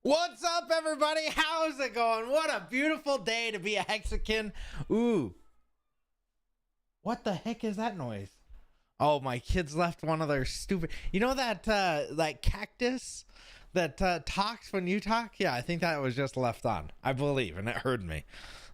What's up, everybody? How's it going? What a beautiful day to be a Hexican. Ooh, what the heck is that noise? Oh, my kids left one of their stupid. You know that like cactus that talks when you talk? Yeah, I think that was just left on. I believe, and it heard me.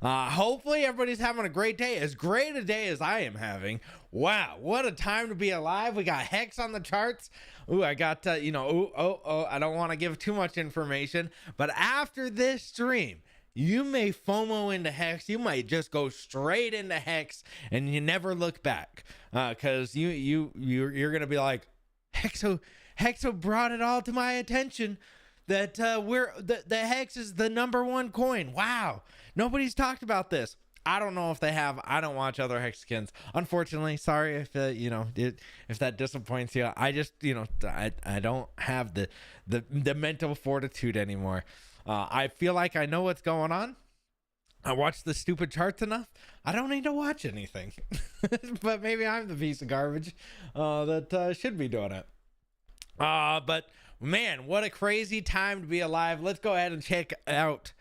Hopefully everybody's having a great day, as great a day as I am having. Wow, what a time to be alive. We got Hex on the charts. Ooh, I got I don't want to give too much information, but after this stream, you may FOMO into Hex. You might just go straight into Hex and you never look back, because you're gonna be like, Hexo brought it all to my attention that the Hex is the #1 coin. Wow, nobody's talked about this. I don't know if they have. I don't watch other Hexicans, unfortunately. Sorry if if that disappoints you. I just I don't have the mental fortitude anymore. I feel like I know what's going on. I watch the stupid charts enough. I don't need to watch anything. But maybe I'm the piece of garbage that should be doing it. But man, what a crazy time to be alive. Let's go ahead and check out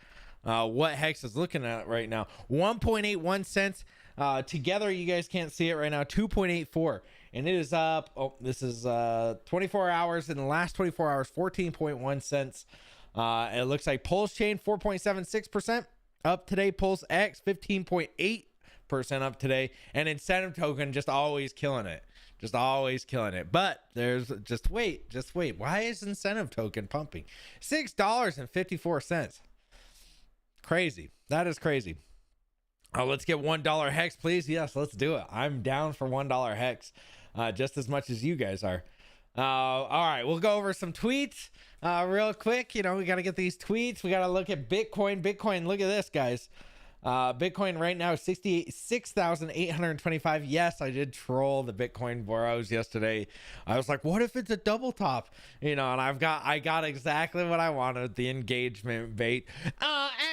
what Hex is looking at right now. 1.81 cents. Together, you guys can't see it right now. 2.84. And it is up. Oh, this is 24 hours. In the last 24 hours, 14.1 cents. It looks like Pulse Chain 4.76% up today. Pulse X 15.8% up today. And Incentive Token just always killing it. Just always killing it. But there's just wait. Why is Incentive Token pumping? $6.54. Crazy. That is crazy. Let's get $1 Hex, please. Yes, let's do it. I'm down for $1 Hex, just as much as you guys are. All right, we'll go over some tweets real quick. We got to get these tweets. We got to look at Bitcoin. Look at this, guys. Bitcoin right now is 66,825. Yes, I did troll the Bitcoin Boros yesterday. I was like, what if it's a double top? And I got exactly what I wanted, the engagement bait.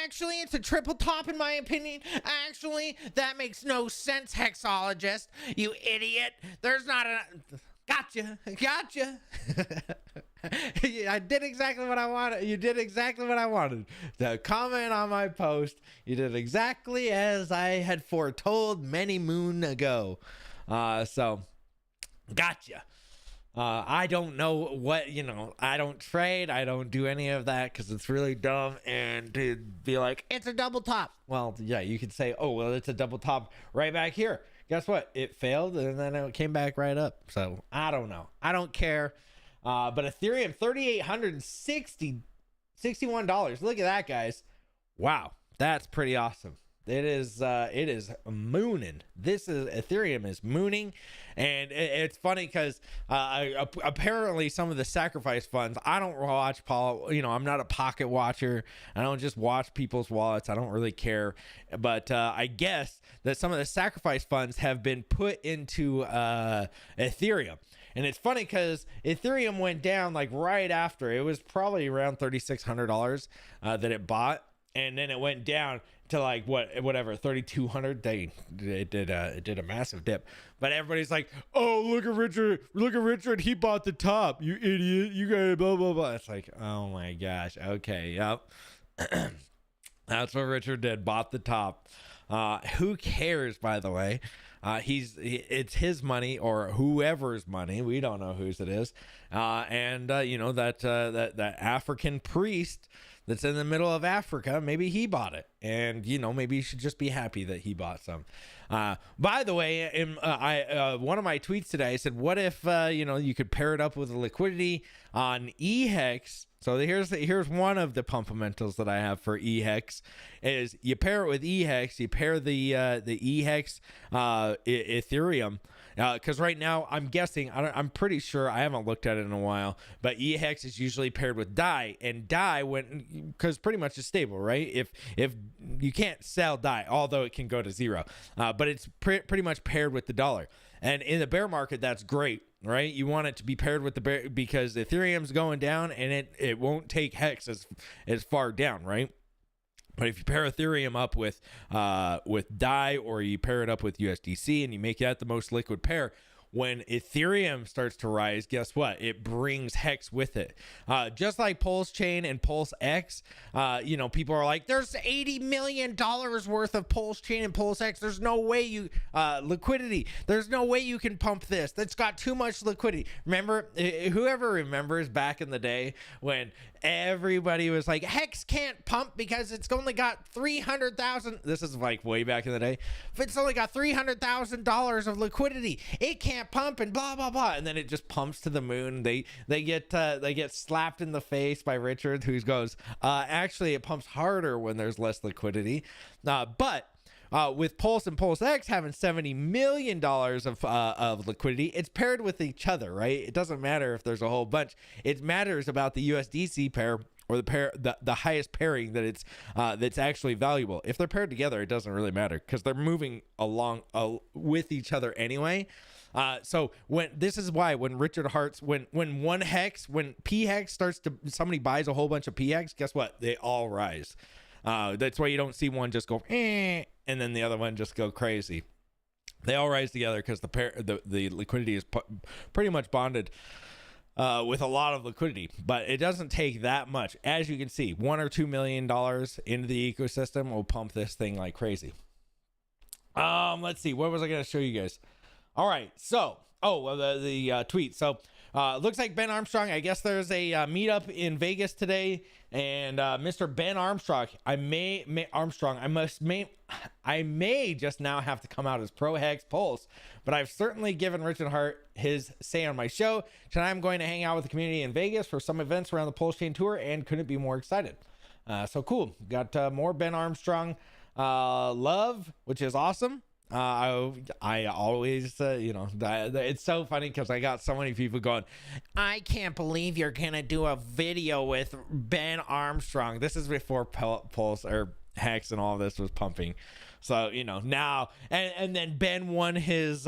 Actually, it's a triple top in my opinion. Actually, that makes no sense, Hexologist. You idiot. There's not a... Gotcha. I did exactly what I wanted. You did exactly what I wanted. The comment on my post, you did exactly as I had foretold many moon ago. So gotcha. I don't know what, I don't trade. I don't do any of that because it's really dumb. And to be like, it's a double top. Well, yeah, you could say, oh, well, it's a double top right back here. Guess what? It failed and then it came back right up. So I don't know. I don't care. But Ethereum, $3,861. Look at that, guys. Wow. That's pretty awesome. It is mooning. Ethereum is mooning. And it's funny because apparently some of the sacrifice funds, I don't watch I'm not a pocket watcher. I don't just watch people's wallets. I don't really care. But I guess that some of the sacrifice funds have been put into Ethereum. And it's funny because Ethereum went down like right after. It was probably around $3,600 that it bought. And then it went down to like whatever 3,200. It did a massive dip. But everybody's like, oh, look at Richard, he bought the top, you idiot, you got blah blah blah. It's like, oh my gosh, okay, yep. That's what Richard did, bought the top. Who cares, by the way? It's his money or whoever's money. We don't know whose it is. That African priest that's in the middle of Africa, maybe he bought it. And, maybe you should just be happy that he bought some. By the way, one of my tweets today, I said, what if, you could pair it up with the liquidity on eHex? So here's one of the pumpamentals that I have for eHex is you pair it with eHex, you pair the eHex Ethereum. Because right now I'm guessing, I'm pretty sure, I haven't looked at it in a while, but eHex is usually paired with DAI, and DAI went, because pretty much it's stable, right? If you can't sell DAI, although it can go to zero, but it's pretty much paired with the dollar. And in the bear market, that's great, right? You want it to be paired with the bear because Ethereum's going down and it won't take Hex as far down, right? But if you pair Ethereum up with DAI or you pair it up with USDC and you make that the most liquid pair, when Ethereum starts to rise, guess what? It brings hex with it. Just like Pulse Chain and Pulse X, you know, people are like, there's $80 million worth of Pulse Chain and Pulse X. There's no way you, liquidity. There's no way you can pump this. That's got too much liquidity. Remember, whoever remembers back in the day when everybody was like, hex can't pump because it's only got 300,000. This is like way back in the day. If it's only got $300,000 of liquidity, it can't pump and blah blah blah. And then it just pumps to the moon. They get slapped in the face by Richard, who goes, actually it pumps harder when there's less liquidity. But with Pulse and Pulse X having $70 million of liquidity, it's paired with each other, right? It doesn't matter if there's a whole bunch. It matters about the USDC pair, or the highest pairing that it's that's actually valuable. If they're paired together, it doesn't really matter because they're moving along with each other anyway. So this is why when Richard Hart's when one hex, when P hex starts to, somebody buys a whole bunch of P hex, guess what? They all rise. That's why you don't see one just go and then the other one just go crazy. They all rise together because the liquidity is pretty much bonded with a lot of liquidity, but it doesn't take that much. As you can see, $1 or $2 million into the ecosystem will pump this thing like crazy. Let's see, what was I going to show you guys? All right, so the tweet. So looks like Ben Armstrong, I guess there's a meetup in Vegas today, and Mr. Ben Armstrong, I may just now have to come out as pro Hex Pulse, but I've certainly given Richard Hart his say on my show. Tonight I'm going to hang out with the community in Vegas for some events around the Pulse Chain Tour, and couldn't be more excited. So cool. Got more Ben Armstrong love, which is awesome. I always, it's so funny because I got so many people going, I can't believe you're gonna do a video with Ben Armstrong. This is before Pulse or Hex and all this was pumping. So, now, and then Ben won his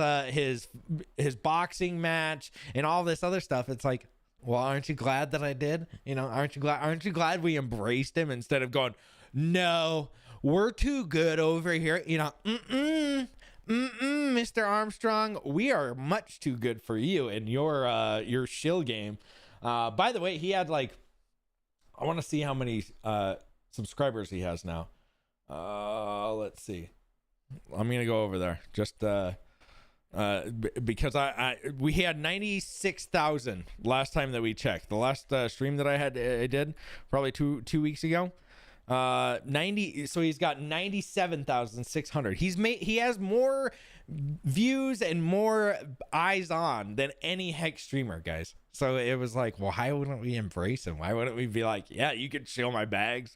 boxing match and all this other stuff. It's like, well, aren't you glad that I did? Aren't you glad we embraced him instead of going, no, we're too good over here. Mr. Armstrong, we are much too good for you and your shill game. By the way, he had I want to see how many subscribers he has now. Let's see. I'm gonna go over there just because we had 96,000 last time that we checked. The last stream that I did probably two weeks ago. 90, so he's got 97,600. He has more views and more eyes on than any Hex streamer, guys. So it was like, well, why wouldn't we embrace him? Why wouldn't we be like, yeah, you could shill my bags?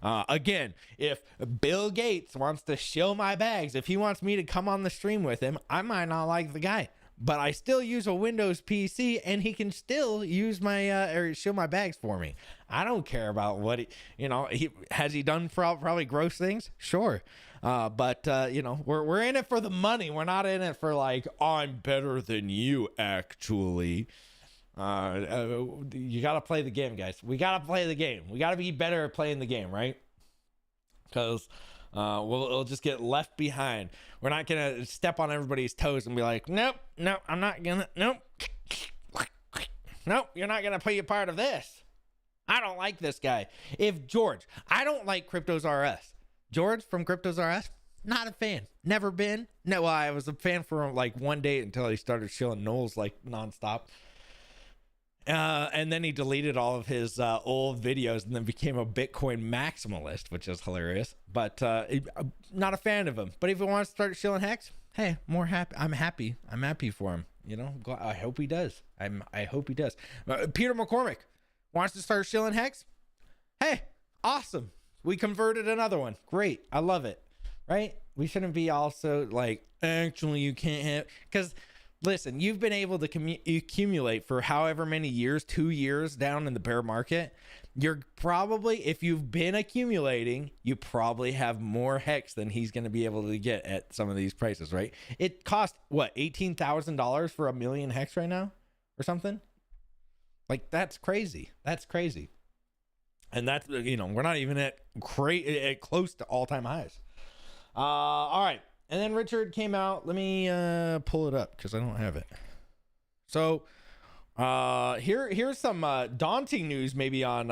Again, if Bill Gates wants to shill my bags, if he wants me to come on the stream with him, I might not like the guy, but I still use a Windows PC and he can still use my or shill my bags for me. I don't care about what he has he done probably gross things, sure, but we're in it for the money. We're not in it for I'm better than you actually. You gotta play the game, guys. We gotta play the game. We gotta be better at playing the game, right? Because we'll just get left behind. We're not gonna step on everybody's toes and be like, nope, I'm not gonna, nope, you're not gonna play a part of this. I don't like this guy. I don't like Cryptos RS. George from Cryptos RS, not a fan. Never been. No, well, I was a fan for one day until he started shilling Knowles nonstop. And then he deleted all of his old videos and then became a Bitcoin maximalist, which is hilarious. But I'm not a fan of him. But if he wants to start shilling Hex, hey, more happy. I'm happy. I'm happy for him. I hope he does. I hope he does. Peter McCormick wants to start shilling Hex. Hey, awesome. We converted another one. Great. I love it. Right? We shouldn't be also actually you can't have, because listen, you've been able to accumulate for however many years, 2 years down in the bear market. You're probably, if you've been accumulating, you probably have more Hex than he's going to be able to get at some of these prices, right? It cost what, $18,000 for 1 million Hex right now or something? That's crazy. That's crazy. And that's, we're not even at close to all-time highs. All right. And then Richard came out. Let me pull it up because I don't have it. So here's some daunting news maybe on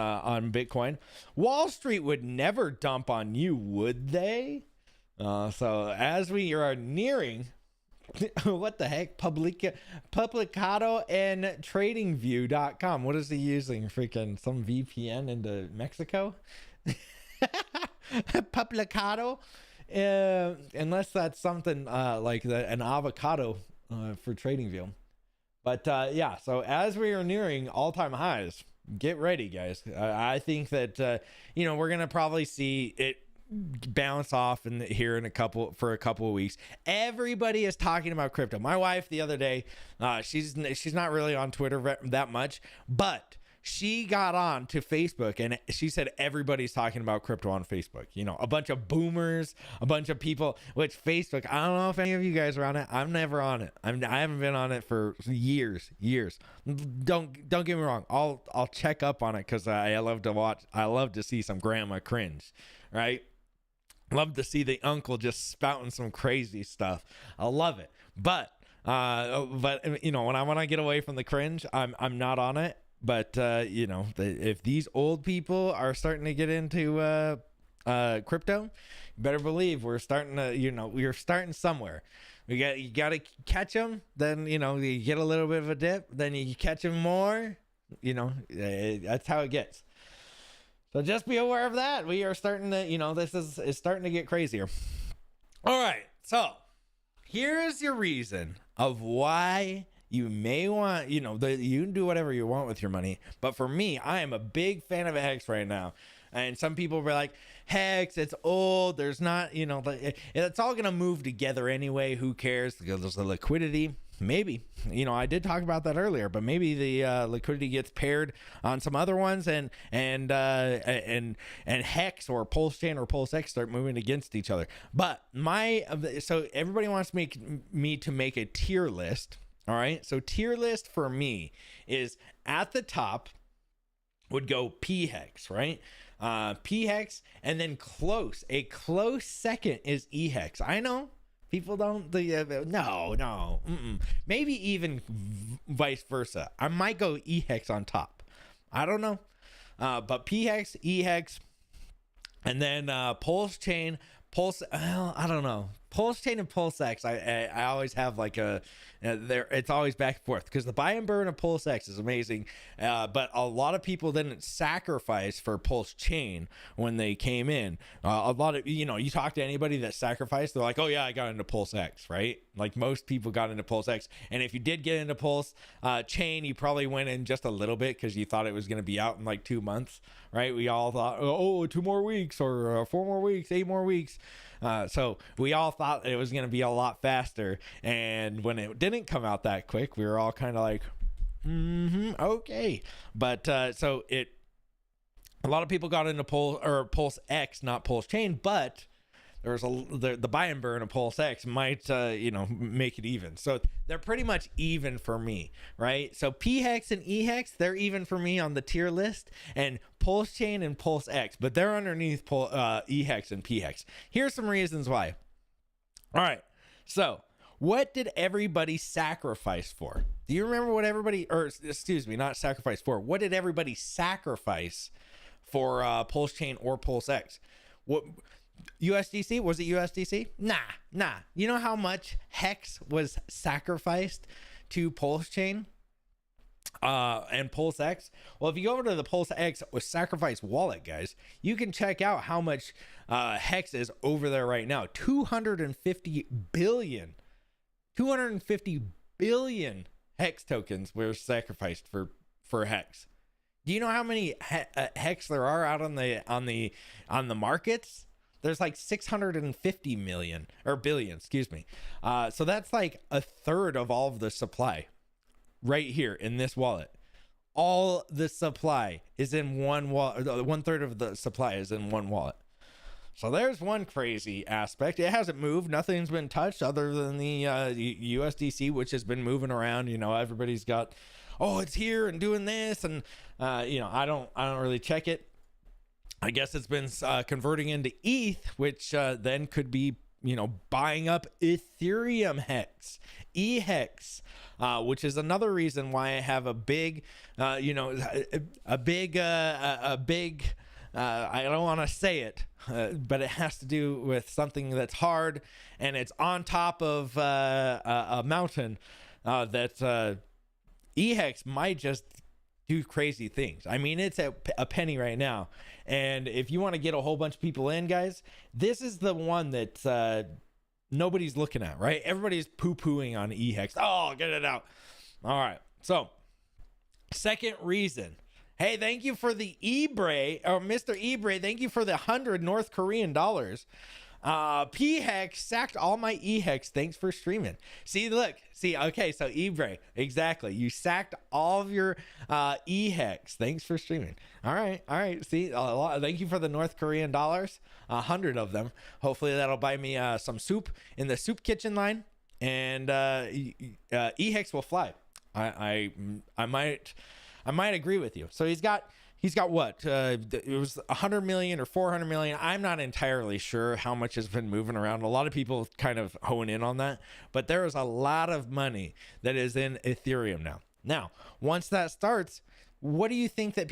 Bitcoin. Wall Street would never dump on you, would they? So as we are nearing what the heck, Publicado and TradingView.com. What is he using? Freaking some VPN into Mexico? Publicado, unless that's something like an avocado for TradingView. But yeah, so as we are nearing all-time highs, get ready, guys. I think that we're gonna probably see it bounce off here in a couple of weeks. Everybody is talking about crypto. My wife the other day, she's not really on Twitter that much, but she got on to Facebook and she said everybody's talking about crypto on Facebook. A bunch of boomers, a bunch of people, which Facebook, I don't know if any of you guys are on it. I'm never on it. I haven't been on it for years. Don't get me wrong. I'll check up on it because I love to watch. I love to see some grandma cringe, right? Love to see the uncle just spouting some crazy stuff. I love it. But when I want to get away from the cringe, I'm not on it. But if these old people are starting to get into crypto, you better believe we're starting to, we're starting somewhere. You got to catch them. Then, you get a little bit of a dip. Then you catch them more. That's how it gets. So just be aware of that. We are starting to, this is starting to get crazier. All right. So here's your reason of why you may want, you can do whatever you want with your money. But for me, I am a big fan of Hex right now. And some people were like, Hex, it's old. There's not, it's all going to move together anyway. Who cares? Because there's the liquidity. Maybe, I did talk about that earlier, but maybe the liquidity gets paired on some other ones and Hex or Pulse Chain or Pulse X start moving against each other. But so everybody wants me to make a tier list. All right. So tier list for me is at the top would go P Hex, right? P Hex, and then a close second is E Hex. I know. People don't, no. Maybe even vice versa. I might go E-Hex on top. I don't know. But P-Hex, E-Hex, and then Pulse Chain, I don't know. Pulse Chain and Pulse X, I always have like it's always back and forth because the buy and burn of Pulse X is amazing. But a lot of people didn't sacrifice for Pulse Chain when they came in. A lot of, you talk to anybody that sacrificed, they're like, oh yeah, I got into Pulse X, right? Like most people got into Pulse X. And if you did get into Pulse Chain, you probably went in just a little bit because you thought it was going to be out in like 2 months, right? We all thought, 2 more weeks or 4 more weeks, 8 more weeks. So we all thought it was going to be a lot faster. And when it didn't come out that quick, we were all kind of like, okay. But so a lot of people got into Pulse X, not Pulse Chain, but there's the buy and burn of Pulse X might make it even. So they're pretty much even for me, right? So P Hex and E Hex, they're even for me on the tier list, and Pulse Chain and Pulse X, but they're underneath E Hex and P Hex. Here's some reasons why. All right, so what did everybody sacrifice for? Do you remember what not sacrifice for? What did everybody sacrifice for Pulse Chain or Pulse X? What? USDC? Was it USDC? Nah. You know how much Hex was sacrificed to Pulse Chain and Pulse X? Well, if you go over to the Pulse X sacrifice wallet, guys, you can check out how much Hex is over there right now. 250 billion Hex tokens were sacrificed for Hex. Do you know how many Hex there are out on the markets? There's like 650 million or billion, excuse me. So that's like a third of all of the supply right here in this wallet. All the supply is in one wallet. 1/3 of the supply is in one wallet. So there's one crazy aspect. It hasn't moved. Nothing's been touched other than the USDC, which has been moving around. Everybody's got, it's here and doing this. And, I don't really check it. I guess it's been converting into ETH, which then could be, buying up Ethereum hex, EHEX, which is another reason why I have a big, I don't want to say it, but it has to do with something that's hard and it's on top of a mountain that EHEX might just do crazy things. I mean, it's at a penny right now. And if you want to get a whole bunch of people in, guys, this is the one that nobody's looking at, right? Everybody's poo-pooing on EHEX. Oh, get it out. All right. So, second reason. Hey, thank you for the Ebre, or Mr. Ebre, thank you for the 100 North Korean dollars. P-Hex sacked all my E-Hex. Thanks for streaming. See, look. See, okay, so Ebre, exactly. You sacked all of your E-Hex. Thanks for streaming. All right. See, thank you for the North Korean dollars. 100 of them. Hopefully that'll buy me some soup in the soup kitchen line. And E-Hex will fly. I might agree with you. So he's got what? It was 100 million or 400 million. I'm not entirely sure how much has been moving around. A lot of people kind of hone in on that, but there is a lot of money that is in Ethereum now. Now, once that starts, what do you think that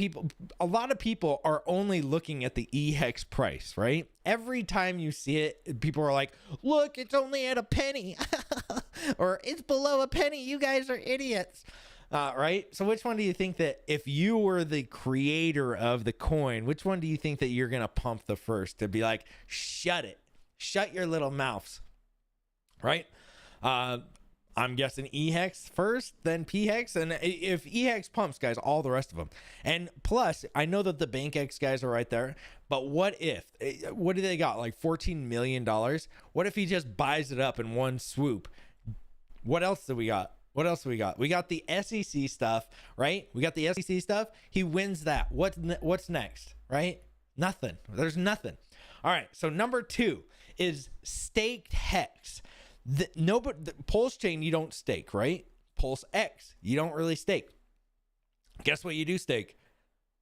a lot of people are only looking at the EHEX price, right? Every time you see it, people are like, look, it's only at a penny or it's below a penny. You guys are idiots. Right? So which one do you think that if you were the creator of the coin, which one do you think that you're going to pump the first to be like, shut your little mouths, right? I'm guessing EHEX first, then PHEX. And if EHEX pumps, guys, all the rest of them. And plus, I know that the BankX guys are right there, but what do they got? Like $14 million? What if he just buys it up in one swoop? What else do we got? We got the SEC stuff, right? We got the SEC stuff. He wins that. What's next, right? Nothing. There's nothing. All right. So number 2 is staked hex. The Pulse chain, you don't stake, right? Pulse X, you don't really stake. Guess what you do stake?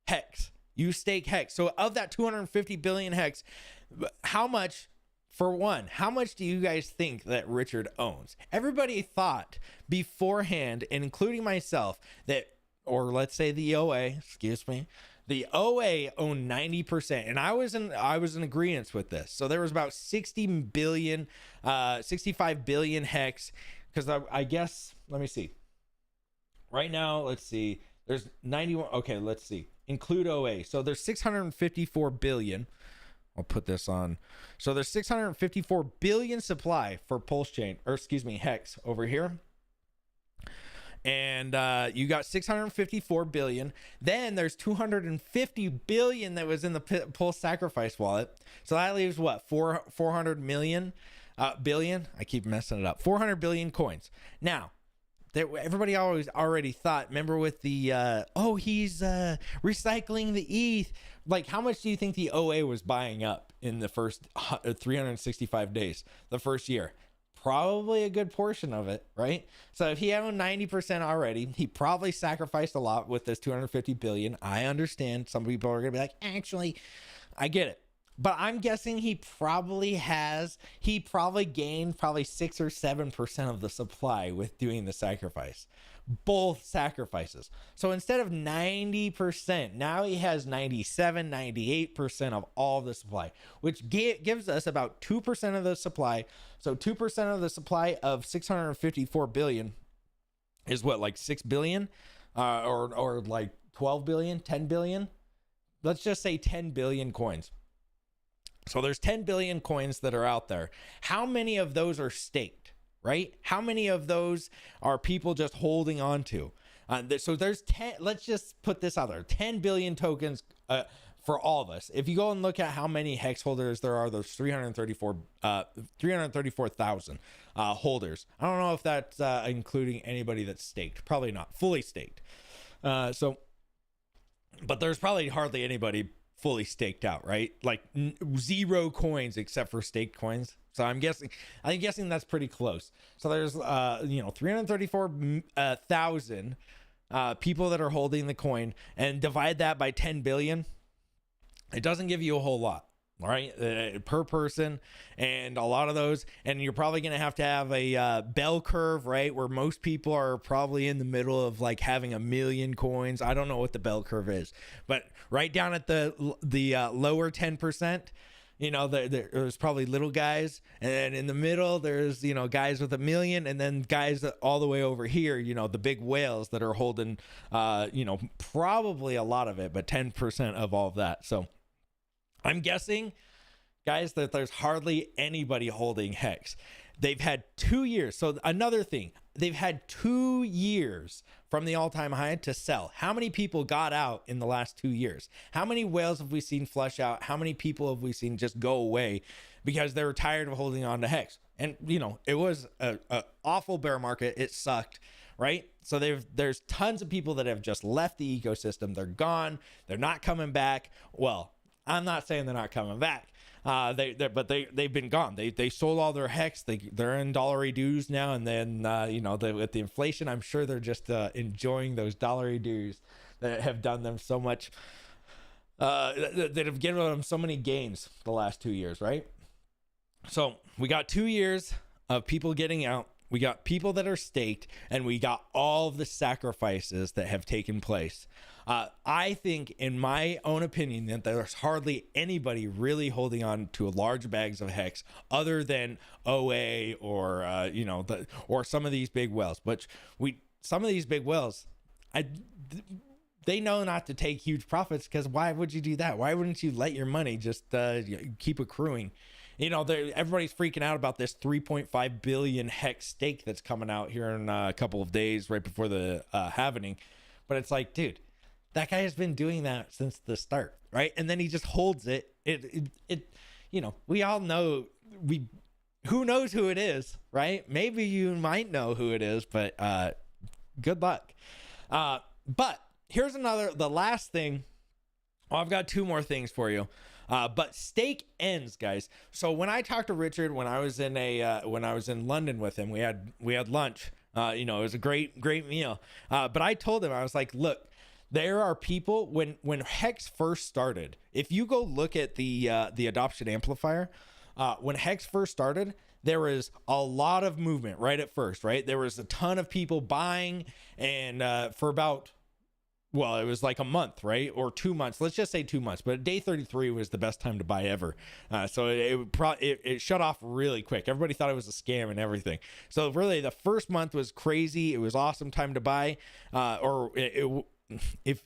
Hex. You stake hex. So of that 250 billion hex, how much do you guys think that Richard owns? Everybody thought beforehand, and including myself, that, or let's say the OA, the OA owned 90%, and I was in agreement with this. So there was about 65 billion hex, because I guess, let me see. Right now, let's see. There's 91. Okay, let's see. Include OA. So there's 654 billion. I'll put this on. So there's 654 billion supply for Pulse chain, or excuse me, hex over here. And you got 654 billion. Then there's 250 billion that was in the Pulse sacrifice wallet. So that leaves what? 400 million billion. I keep messing it up. 400 billion coins. Now, everybody already thought, remember with the he's recycling the ETH. Like, how much do you think the OA was buying up in the first 365 days, the first year? Probably a good portion of it, right? So if he owned 90% already, he probably sacrificed a lot with this 250 billion. I understand some people are gonna be like, actually, I get it. But I'm guessing he probably gained 6 or 7% of the supply with doing the sacrifice. Both sacrifices. So instead of 90%, now he has 97, 98% of all the supply, which gives us about 2% of the supply. So 2% of the supply of 654 billion is what, like 6 billion? Or like 12 billion, 10 billion? Let's just say 10 billion coins. So there's 10 billion coins that are out there. How many of those are staked, right? How many of those are people just holding on to? So there's 10, let's just put this out there, 10 billion tokens for all of us. If you go and look at how many hex holders there are, there's 334,000 holders. I don't know if that's including anybody that's staked. Probably not fully staked. But there's probably hardly anybody fully staked out, right? Like 0 coins except for staked coins. So I'm guessing that's pretty close. So there's 334,000 people that are holding the coin, and divide that by 10 billion. It doesn't give you a whole lot. right? Per person. And a lot of those, and you're probably going to have a bell curve, right? Where most people are probably in the middle of like having 1 million coins. I don't know what the bell curve is, but right down at the lower 10%, there's probably little guys, and then in the middle there's guys with 1 million, and then guys that all the way over here, the big whales that are holding probably a lot of it, but 10% of all of that. So I'm guessing, guys, that there's hardly anybody holding Hex. They've had 2 years. So another thing, they've had 2 years from the all-time high to sell. How many people got out in the last 2 years? How many whales have we seen flush out? How many people have we seen just go away because they were tired of holding on to Hex? And, it was a awful bear market. It sucked, right? So there's tons of people that have just left the ecosystem. They're gone. They're not coming back. Well, I'm not saying they're not coming back. They've been gone. They sold all their Hex. They're in dollary dues now, and then with the inflation, I'm sure they're just enjoying those dollary dues that have done them so much, that have given them so many gains the last 2 years, right? So we got 2 years of people getting out. We got people that are staked, and we got all of the sacrifices that have taken place. I think, in my own opinion, that there's hardly anybody really holding on to large bags of Hex other than OA or or some of these big whales. But some of these big whales, they know not to take huge profits, because why would you do that? Why wouldn't you let your money just keep accruing? Everybody's freaking out about this 3.5 billion Hex stake that's coming out here in a couple of days right before the halvening. But it's like, dude, that guy has been doing that since the start, right? And then he just holds it. We all know, who knows who it is, right? Maybe you might know who it is, but good luck. But here's the last thing. Well, I've got 2 more things for you. But stake ends, guys. So when I talked to Richard, when I was in London with him, we had lunch. It was a great meal. But I told him, I was like, look, there are people, when Hex first started, if you go look at the adoption amplifier, when Hex first started, there was a lot of movement right at first, right? There was a ton of people buying, and for about, well, it was like a month, right? Or 2 months. Let's just say 2 months. But day 33 was the best time to buy ever. So it shut off really quick. Everybody thought it was a scam and everything. So really, the first month was crazy. It was awesome time to buy. If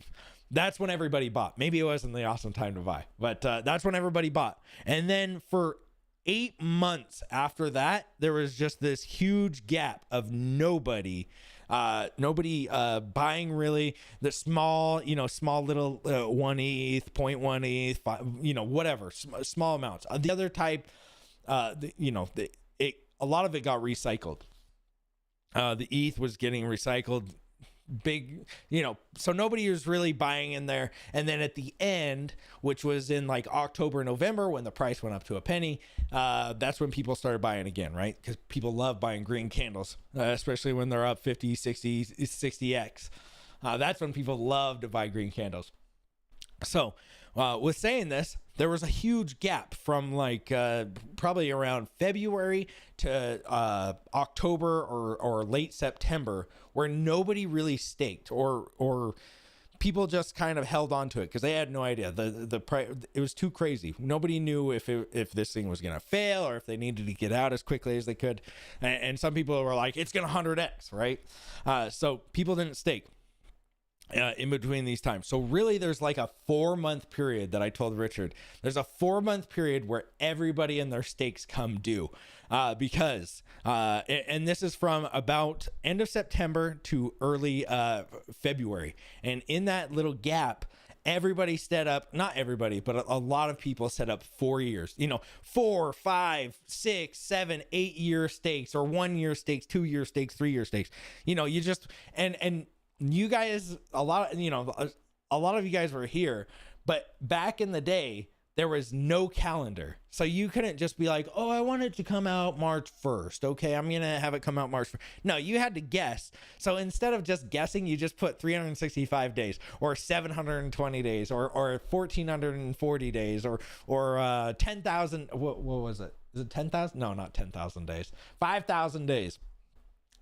that's when everybody bought. Maybe it wasn't the awesome time to buy, but that's when everybody bought. And then for 8 months after that, there was just this huge gap of nobody buying really. The small little 1 ETH, 0.1 ETH, whatever, small amounts. The other type, a lot of it got recycled. The ETH was getting recycled big, so nobody was really buying in there. And then at the end, which was in like October, November, when the price went up to a penny, that's when people started buying again, right? Because people love buying green candles, especially when they're up 50, 60, 60x. That's when people love to buy green candles. So with saying this, there was a huge gap from like probably around February to October or late September, where nobody really staked, or people just kind of held on to it because they had no idea. The price, it was too crazy. Nobody knew if this thing was going to fail or if they needed to get out as quickly as they could. And some people were like, it's going to 100x, right? So people didn't stake in between these times. So really, there's like a 4-month period that I told Richard. There's a 4-month period where everybody and their stakes come due, because and this is from about end of September to early February. And in that little gap, everybody set up, not everybody, but a lot of people set up 4 years, 4, 5, 6, 7, 8 year stakes, or 1 year stakes, 2 year stakes, 3 year stakes. You just, and you guys, a lot of you guys were here, but back in the day, there was no calendar. So you couldn't just be like, oh, I want it to come out March 1st. Okay, I'm going to have it come out March 1st. No, you had to guess. So instead of just guessing, you just put 365 days or 720 days or 1,440 days or 10,000. What was it? Is it 10,000? No, not 10,000 days. 5,000 days.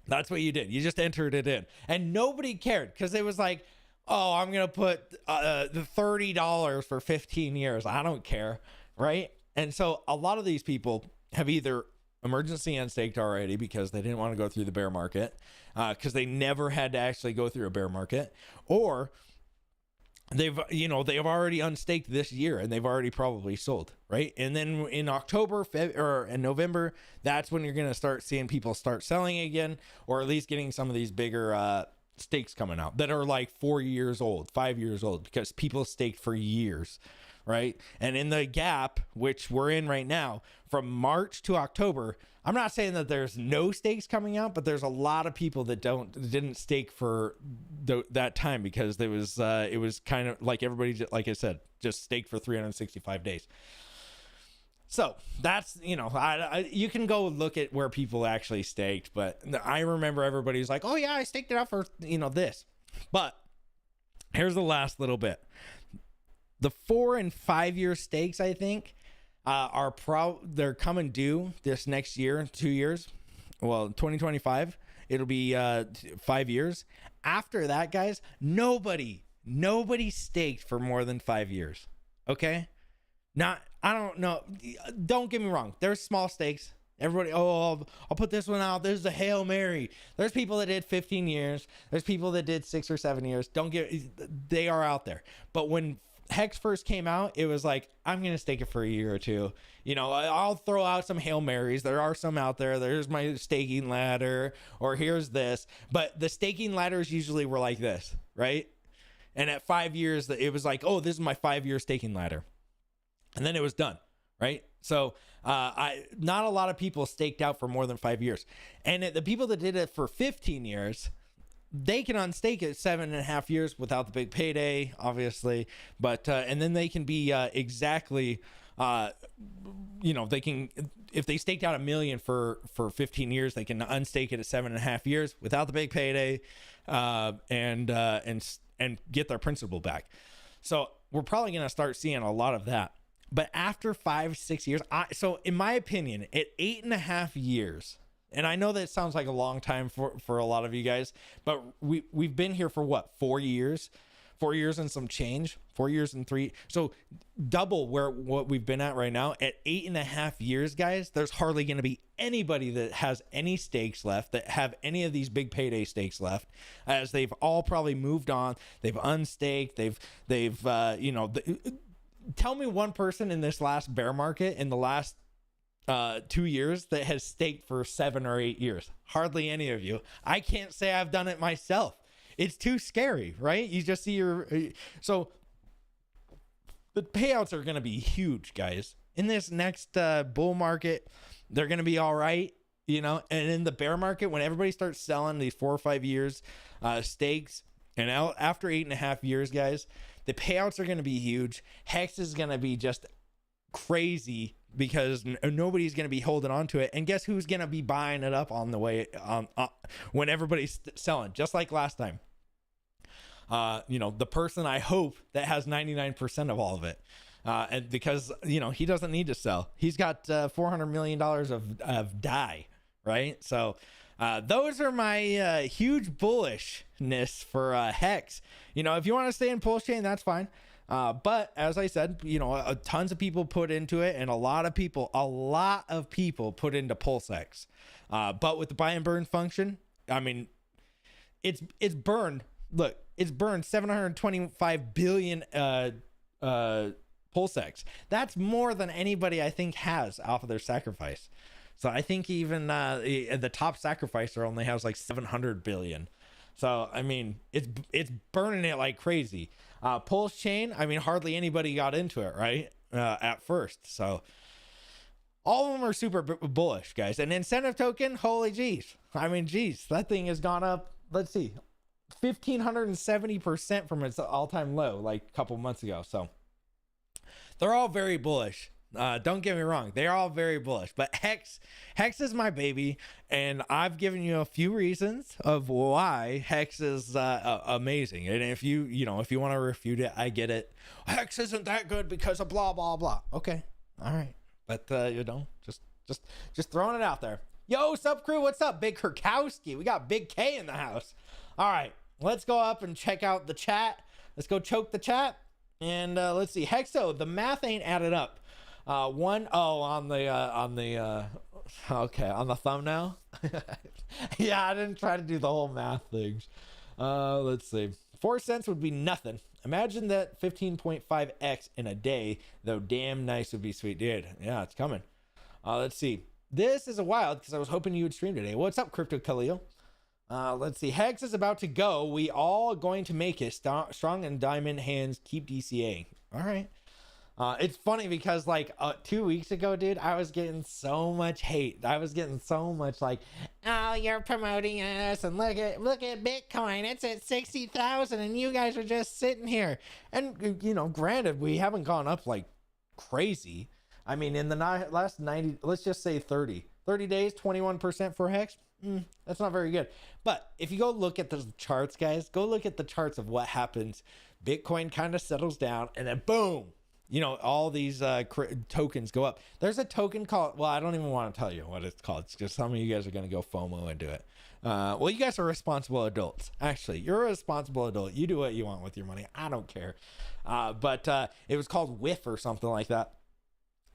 That's what you did. You just entered it in. And nobody cared because it was like, oh, I'm going to put the $30 for 15 years. I don't care, right? And so a lot of these people have either emergency unstaked already because they didn't want to go through the bear market, because they never had to actually go through a bear market, or they've already unstaked this year and they've already probably sold, right? And then in October or in November, that's when you're going to start seeing people start selling again, or at least getting some of these bigger stakes coming out that are like 4 years old, 5 years old, because people staked for years, right? And in the gap, which we're in right now, from March to October, I'm not saying that there's no stakes coming out, but there's a lot of people that didn't stake for that time because it was kind of like everybody, like I said, just staked for 365 days. So that's, you can go look at where people actually staked, but I remember everybody's like, oh yeah, I staked it out for, this. But here's the last little bit. The 4 and 5 year stakes, I think, they're coming due this next year, 2 years. Well, 2025, it'll be 5 years. After that, guys, nobody staked for more than 5 years. Okay? I don't know. Don't get me wrong. There's small stakes. Everybody, I'll put this one out. This is a Hail Mary. There's people that did 15 years. There's people that did 6 or 7 years. They are out there. But when Hex first came out, it was like, I'm going to stake it for a year or two. I'll throw out some Hail Marys. There are some out there. There's my staking ladder, or here's this. But the staking ladders usually were like this, right? And at 5 years, it was like, oh, this is my 5-year staking ladder. And then it was done, right? So not a lot of people staked out for more than 5 years. And the people that did it for 15 years, they can unstake it 7.5 years without the big payday, obviously. But and then they can be exactly, they can, if they staked out $1 million for 15 years, they can unstake it at 7.5 years without the big payday, and get their principal back. So we're probably going to start seeing a lot of that. But after 5-6 years, so in my opinion, at 8.5 years, and I know that sounds like a long time for a lot of you guys, but we've been here for what, 4 years? 4 years and some change, 4 years and 3. So double what we've been at right now. At 8.5 years, guys, there's hardly going to be anybody that has any stakes left, that have any of these big payday stakes left, as they've all probably moved on. They've unstaked. Tell me one person in this last bear market in the last 2 years that has staked for 7 or 8 years. Hardly any of you. I can't say I've done it myself. It's too scary, right? You just see so the payouts are going to be huge, guys. In this next bull market, they're going to be all right, and in the bear market, when everybody starts selling these 4 or 5 years stakes, and after 8.5 years, guys, the payouts are going to be huge. Hex is going to be just crazy because nobody's going to be holding on to it. And guess who's going to be buying it up on the way when everybody's selling, just like last time. The person I hope that has 99% of all of it. And because, he doesn't need to sell. He's got $400 million of DAI, right? So those are my huge bullishness for Hex. If you want to stay in Pulse Chain, that's fine. But as I said, tons of people put into it, and a lot of people put into PulseX. But with the buy and burn function, I mean, it's burned. Look, it's burned 725 billion PulseX. That's more than anybody I think has off of their sacrifice. So I think even the top sacrificer only has like 700 billion. So I mean, it's burning it like crazy. Pulse Chain, I mean, hardly anybody got into it, right? At first. So all of them are super bullish, guys. And incentive token, holy geez. I mean, geez, that thing has gone up, let's see, 1,570% from its all-time low like a couple months ago. So They're all very bullish. Don't get me wrong, they're all very bullish, but Hex is my baby, and I've given you a few reasons of why Hex is amazing. And if you want to refute it, I get it. Hex isn't that good because of blah blah blah. Okay, all right, but just throwing it out there. Yo, sup crew, what's up? Big Kurkowski, we got Big K in the house. All right, let's go up and check out the chat. Let's go choke the chat, and let's see. Hexo, the math ain't added up. On the thumbnail. Yeah, I didn't try to do the whole math things. Let's see. 4 cents would be nothing. Imagine that 15.5x in a day, though. Damn nice would be sweet, dude. Yeah, it's coming. Let's see. This is a wild because I was hoping you would stream today. What's up, Crypto Khalil? Let's see. Hex is about to go. We all going to make it. Strong and diamond hands. Keep DCA. All right. It's funny because like 2 weeks ago, dude, I was getting so much hate. I was getting so much like, oh, you're promoting us, and look at Bitcoin. It's at 60,000, and you guys are just sitting here. And granted, we haven't gone up like crazy. I mean, in the last 90, let's just say 30 days, 21% for Hex. That's not very good. But if you go look at the charts, guys, go look at the charts of what happens. Bitcoin kind of settles down, and then boom. All these tokens go up. There's a token called, well, I don't even want to tell you what it's called. It's just some of you guys are going to go FOMO and do it. Well, you guys are responsible adults. Actually, you're a responsible adult. You do what you want with your money. I don't care. But it was called WIF or something like that.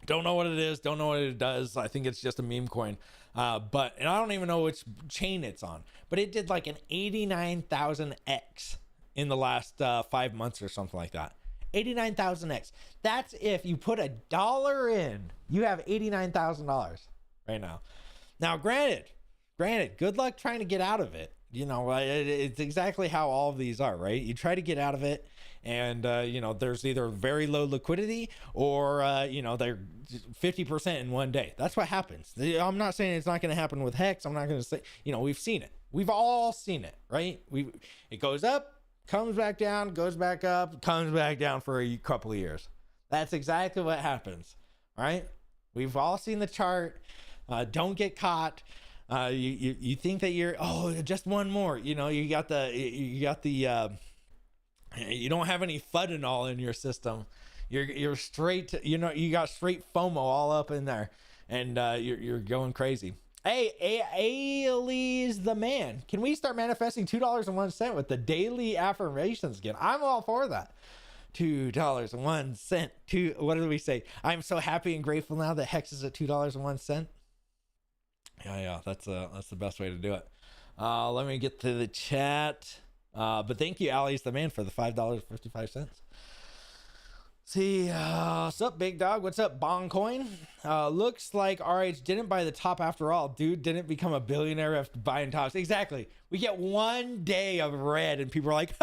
Don't know what it is. Don't know what it does. I think it's just a meme coin. And I don't even know which chain it's on. But it did like an 89,000x in the last 5 months or something like that. 89,000x. That's if you put $1 in, you have $89,000 right now. Now, granted, good luck trying to get out of it. It's exactly how all of these are, right? You try to get out of it, and there's either very low liquidity or they're 50% in one day. That's what happens. I'm not saying it's not going to happen with Hex. I'm not going to say, we've seen it. We've all seen it, right? It goes up, comes back down, goes back up, comes back down for a couple of years. That's exactly what happens, right? We've all seen the chart. Don't get caught. You think that you're, just one more. You don't have any fentanyl in your system. You're straight. You got straight FOMO all up in there, and you're going crazy. Hey, Ailey's the man. Can we start manifesting $2.01 with the daily affirmations again? I'm all for that. $2.01. What did we say? I'm so happy and grateful now that Hex is at $2.01. Yeah, that's the best way to do it. Let me get to the chat. But thank you, Ailey's the man, for the $5.55. See, what's up, big dog? What's up, Bongcoin? Looks like RH didn't buy the top after all. Dude didn't become a billionaire after buying tops. Exactly. We get 1 day of red and people are like,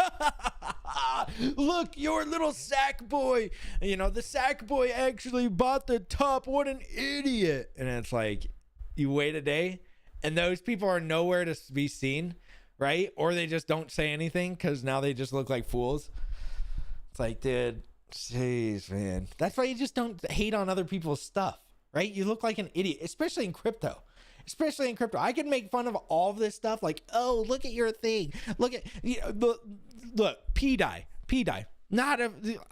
look, your little sack boy. The sack boy actually bought the top. What an idiot. And it's like, you wait a day and those people are nowhere to be seen, right? Or they just don't say anything because now they just look like fools. It's like, dude. Jeez, man. That's why you just don't hate on other people's stuff, right? You look like an idiot, especially in crypto. I can make fun of all of this stuff like, oh, look at your thing. Look, P-Dye.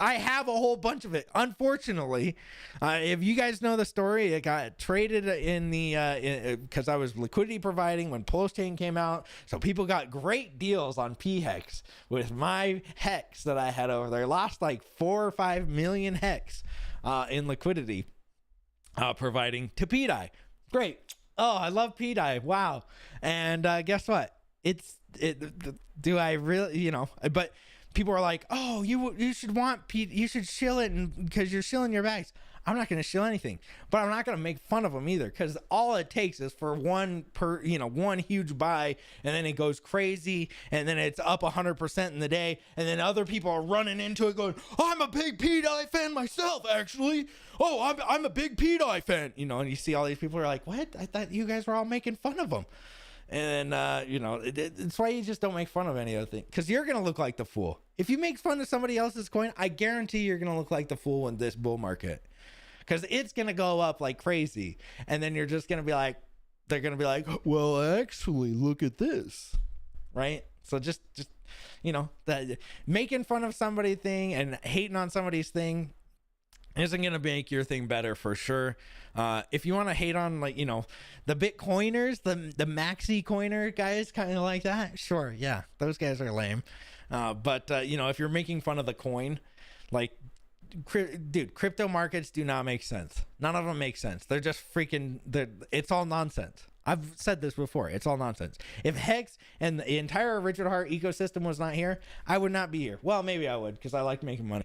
I have a whole bunch of it. Unfortunately, if you guys know the story, it got traded in the because I was liquidity providing when Pulse Chain came out. So people got great deals on P-Hex with my Hex that I had over there. Lost like 4 or 5 million Hex in liquidity providing to P-Dye. Great. Oh, I love P-Dye. Wow. And guess what? Do I really, but people are like, oh, you should shill it because you're shilling your bags. I'm not going to shill anything, but I'm not going to make fun of them either, because all it takes is for one huge buy, and then it goes crazy, and then it's up 100% in the day, and then other people are running into it going, I'm a big P-Dye fan myself, actually. Oh, I'm a big P-Dye fan, and you see all these people are like, what? I thought you guys were all making fun of them. And it's why you just don't make fun of any other thing, because you're gonna look like the fool if you make fun of somebody else's coin. I guarantee you're gonna look like the fool in this bull market, because it's gonna go up like crazy, and then you're just gonna be like, they're gonna be like, well, actually, look at this, right? So just that making fun of somebody's thing and hating on somebody's thing isn't gonna make your thing better for sure. If you want to hate on the Bitcoiners, the maxi coiner guys, kind of like that, sure, yeah, those guys are lame. But if you're making fun of the coin, dude, crypto markets do not make sense. None of them make sense. They're just it's all nonsense. I've said this before. It's all nonsense. If Hex and the entire Richard Heart ecosystem was not here, I would not be here. Well, maybe I would, because I like making money.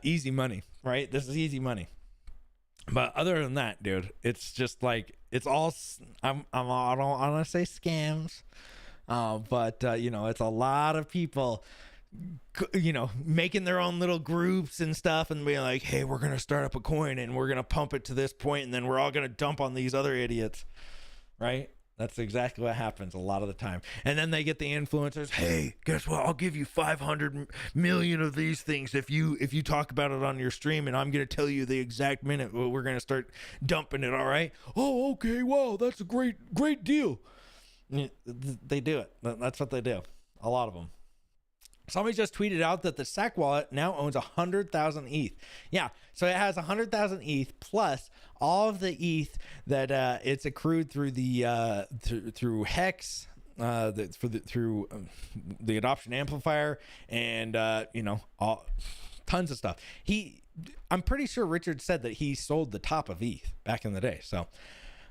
Easy money, right? This is easy money. But other than that, dude, it's just it's all, I don't want to say scams, but it's a lot of people, making their own little groups and stuff and being like, hey, we're going to start up a coin and we're going to pump it to this point and then we're all going to dump on these other idiots, right? That's exactly what happens a lot of the time. And then they get the influencers. Hey, guess what? I'll give you 500 million of these things if you talk about it on your stream, and I'm going to tell you the exact minute we're going to start dumping it. All right? Oh, okay. Wow, that's a great deal. They do it. That's what they do. A lot of them. Somebody just tweeted out that the SAC wallet now owns 100,000 ETH. Yeah, so it has 100,000 ETH plus all of the ETH that it's accrued through the through Hex, through the adoption amplifier, and tons of stuff. I'm pretty sure Richard said that he sold the top of ETH back in the day. So.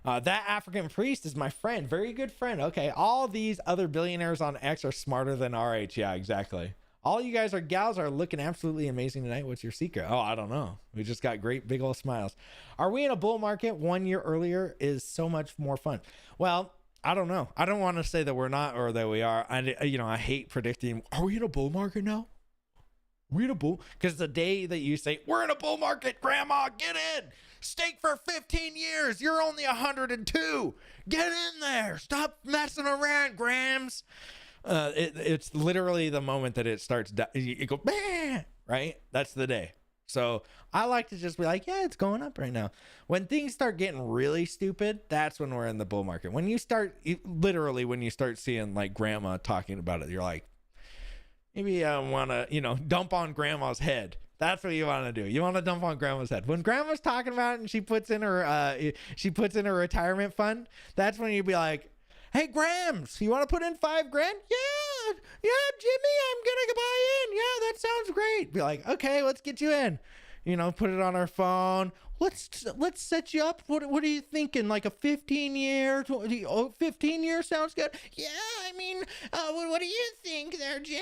That African priest is my friend. Very good friend. Okay. All these other billionaires on X are smarter than RH. Yeah, exactly. All you guys gals are looking absolutely amazing tonight. What's your secret? Oh, I don't know. We just got great big old smiles. Are we in a bull market? 1 year earlier is so much more fun. Well, I don't know. I don't want to say that we're not or that we are. I hate predicting. Are we in a bull market now? We're in a bull, because the day that you say we're in a bull market, Grandma, get in. Stake for 15 years. You're only 102. Get in there. Stop messing around, Grams. It's literally the moment that it starts. You go, bah! Right? That's the day. So I like to just be like, yeah, it's going up right now. When things start getting really stupid, that's when we're in the bull market. When you start seeing like Grandma talking about it, you're like, maybe I want to, dump on Grandma's head. That's what you want to do. You want to dump on Grandma's head. When Grandma's talking about it and she puts in her retirement fund, that's when you'd be like, hey, Grams, you want to put in $5,000? Yeah, Jimmy, I'm going to buy in. Yeah, that sounds great. Be like, okay, let's get you in. Put it on our phone. Let's set you up. What are you thinking? Like a 15-year? 15 years sounds good. Yeah, what do you think there, Jim?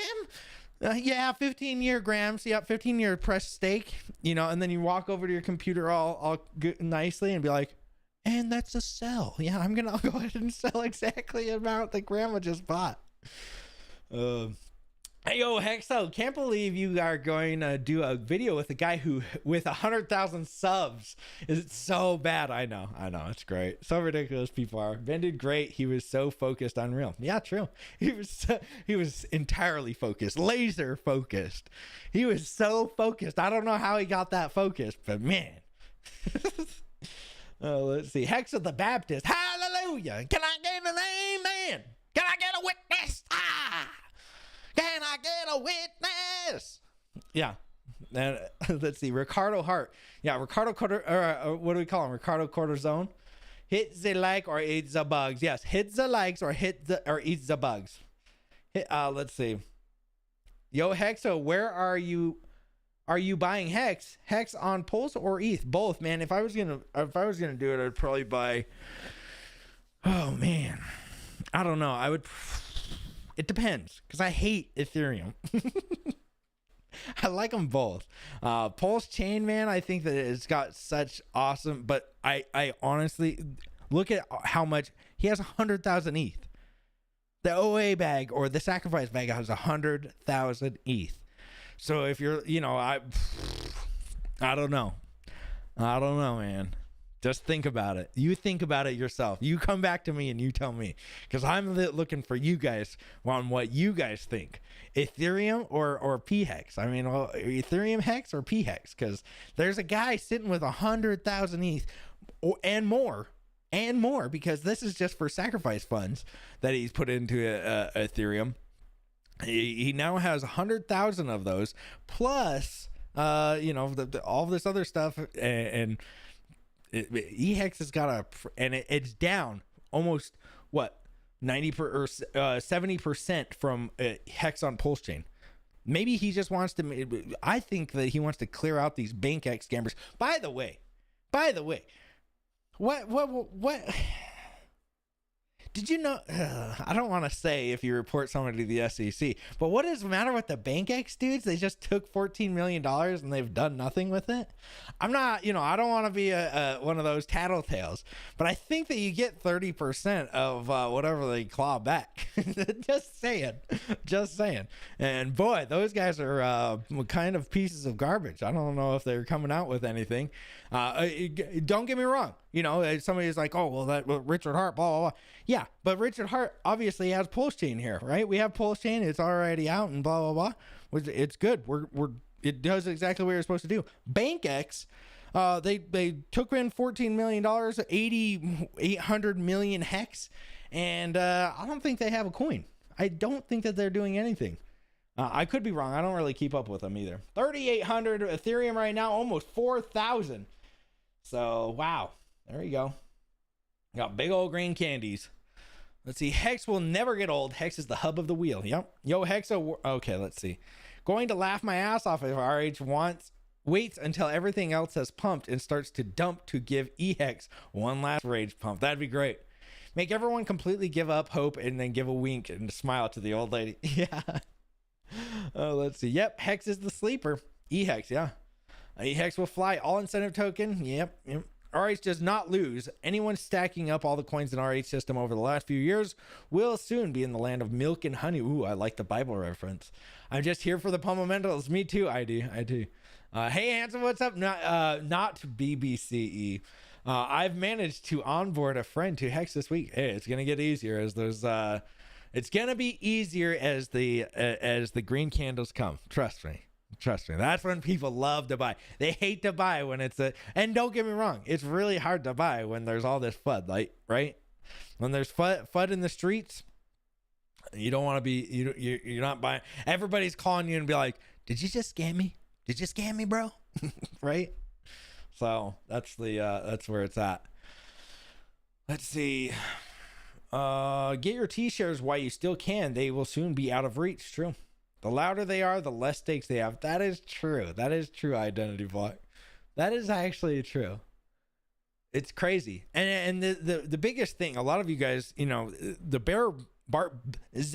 Yeah, 15-year Grams. Yeah, 15-year press stake. And then you walk over to your computer all good, nicely and be like, and that's a sell. Yeah, I'll go ahead and sell exactly the amount that Grandma just bought. Hey, yo, Hexo, can't believe you are going to do a video with a guy with 100,000 subs. Is it so bad? I know. It's great. So ridiculous people are. Ben did great. He was so focused on real. Yeah, true. He was entirely focused, laser focused. He was so focused. I don't know how he got that focused, but man. Let's see. Hex of the Baptist. Hallelujah. Can I get an amen? Can I get a witness? Can I get a witness? Yeah. And let's see. Ricardo Hart. Yeah, Ricardo what do we call him? Ricardo Cortisone. Hit the like or eat the bugs. Yes, hit the likes or eat the bugs. Let's see. Yo, Hexo, where are you? Are you buying Hex? Hex on Pulse or ETH? Both, man. If I was gonna do it, I'd probably buy. Oh man, I don't know. I would. It depends, because I hate Ethereum. I like them both. Pulse Chain, man, I think that it's got such awesome, but I honestly look at how much he has. 100,000 ETH. The OA bag or the sacrifice bag has 100,000 ETH. So if you're, I don't know, man. Just think about it. You think about it yourself. You come back to me and you tell me, because I'm looking for you guys on what you guys think. Ethereum or p-hex? I mean, Ethereum hex or p-hex? Because there's a guy sitting with 100,000 ETH and more, because this is just for sacrifice funds that he's put into Ethereum. He now has 100,000 of those, plus all this other stuff, and EHEX has got it's down almost 70% from Hex on Pulse Chain. Maybe he just wants to. I think that he wants to clear out these BankX scammers. By the way, what? Did you know? I don't want to say if you report someone to the SEC, but what is the matter with the BankX dudes? They just took $14 million and they've done nothing with it. I'm not, I don't want to be one of those tattletales, but I think that you get 30% of whatever they claw back. Just saying. And boy, those guys are kind of pieces of garbage. I don't know if they're coming out with anything. Don't get me wrong. Somebody's like, oh, well, Richard Hart, blah, blah, blah. Yeah, but Richard Hart obviously has Pulse Chain here, right? We have Pulse Chain. It's already out and blah, blah, blah. It's good. It does exactly what you're supposed to do. BankX, they took in $14 million, 800 million hex, and I don't think they have a coin. I don't think that they're doing anything. I could be wrong. I don't really keep up with them either. 3,800 Ethereum right now, almost 4,000. So, wow. There you go. Got big old green candies. Let's see. Hex will never get old. Hex is the hub of the wheel. Yep. Yo, Hex. Okay, let's see. Going to laugh my ass off if RH waits until everything else has pumped and starts to dump to give EHEX one last rage pump. That'd be great. Make everyone completely give up hope and then give a wink and a smile to the old lady. Yeah. Oh, let's see. Yep. Hex is the sleeper. EHEX. Yeah. EHEX will fly. All incentive token. Yep. RH does not lose. Anyone stacking up all the coins in RH system over the last few years will soon be in the land of milk and honey. Ooh, I like the Bible reference. I'm just here for the fundamentals. Me too. I do. Hey, handsome, what's up? Not BBCE. I've managed to onboard a friend to Hex this week. Hey, it's gonna get easier as those. It's gonna be easier as the green candles come. Trust me. That's when people love to buy. They hate to buy when and don't get me wrong, it's really hard to buy when there's all this FUD, right? When there's FUD in the streets, you don't want to be, you're not buying. Everybody's calling you and be like, did you just scam me? Did you scam me, bro? Right? So that's where it's at. Let's see. Get your T-shares while you still can. They will soon be out of reach. True. The louder they are, the less stakes they have. That is true. That is true, Identity Block. That is actually true. It's crazy. And the biggest thing, a lot of you guys, the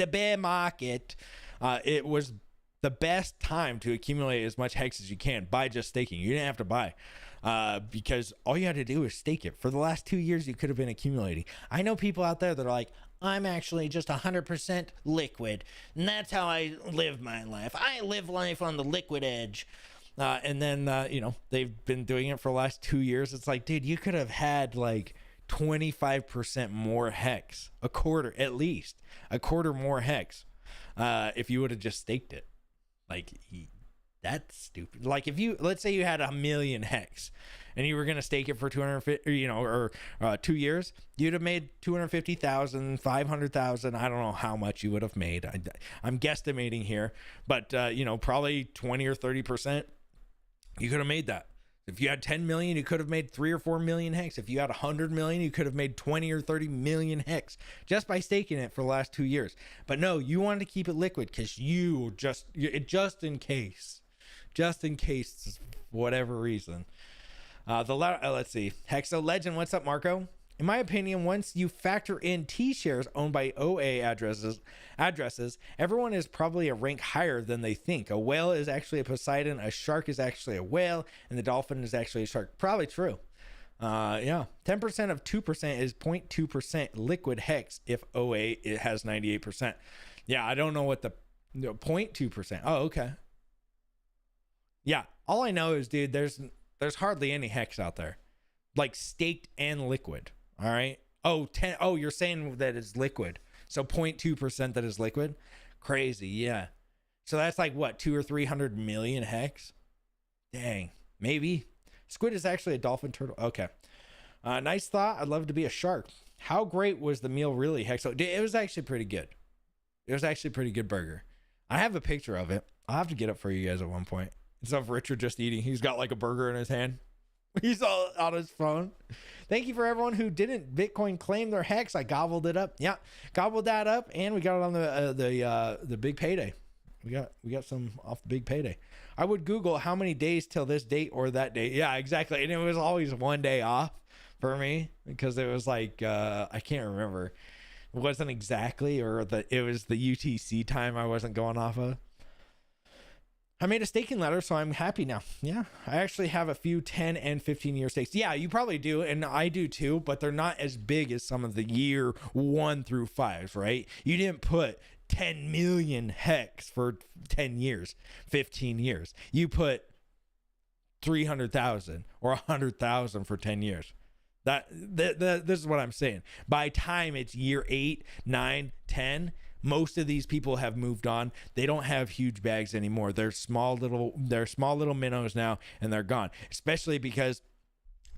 bear market, it was the best time to accumulate as much hex as you can by just staking. You didn't have to buy. Because all you had to do is stake it. For the last 2 years, you could have been accumulating. I know people out there that are like, I'm actually just 100% liquid, and that's how I live my life. I live life on the liquid edge. And then, they've been doing it for the last 2 years. It's like, dude, you could have had like 25% more hex, at least a quarter more hex, if you would have just staked it. Like, that's stupid. Like, let's say you had 1 million hex and you were going to stake it for 250, or 2 years, you'd have made 250,000, 500,000. I don't know how much you would have made. I'm guesstimating here, but, probably 20 or 30%. You could have made that. If you had 10 million, you could have made 3 or 4 million hex. If you had 100 million, you could have made 20 or 30 million hex just by staking it for the last 2 years. But no, you wanted to keep it liquid because just in case, whatever reason. Let's see. Hexo Legend, what's up, Marco? In my opinion, once you factor in T-shares owned by OA addresses, everyone is probably a rank higher than they think. A whale is actually a Poseidon, a shark is actually a whale, and the dolphin is actually a shark. Probably true. 10% of 2% is 0.2% liquid hex if OA it has 98%. Yeah, I don't know what the 0.2%. Oh, okay. Yeah, all I know is, dude, there's hardly any hex out there. like staked and liquid. All right. Oh, you're saying that it's liquid. So 0.2% that is liquid. Crazy. Yeah. So that's like what, 200 or 300 million hex? Dang. Maybe. Squid is actually a dolphin turtle. Okay. Nice thought. I'd love to be a shark. How great was the meal really, Hexo? It was actually pretty good. It was actually a pretty good burger. I have a picture of it. I'll have to get it for you guys at one point. It's of Richard just eating. He's got like a burger in his hand. He's all on his phone. Thank you for everyone who didn't Bitcoin claim their hex. I gobbled it up. Yeah, gobbled that up, and we got it on the big payday. We got some off the big payday. I would Google how many days till this date or that date. Yeah, exactly. And it was always one day off for me because it was like I can't remember. It wasn't exactly, or it was the UTC time I wasn't going off of. I made a staking ladder, so I'm happy now. Yeah, I actually have a few 10 and 15-year stakes. Yeah, you probably do, and I do too, but they're not as big as some of the year 1 through 5s, right? You didn't put 10 million hex for 10 years, 15 years. You put 300,000 or 100,000 for 10 years. This is what I'm saying. By time it's year 8, 9, 10, most of these people have moved on. They don't have huge bags anymore. They're small little minnows now, and they're gone. Especially because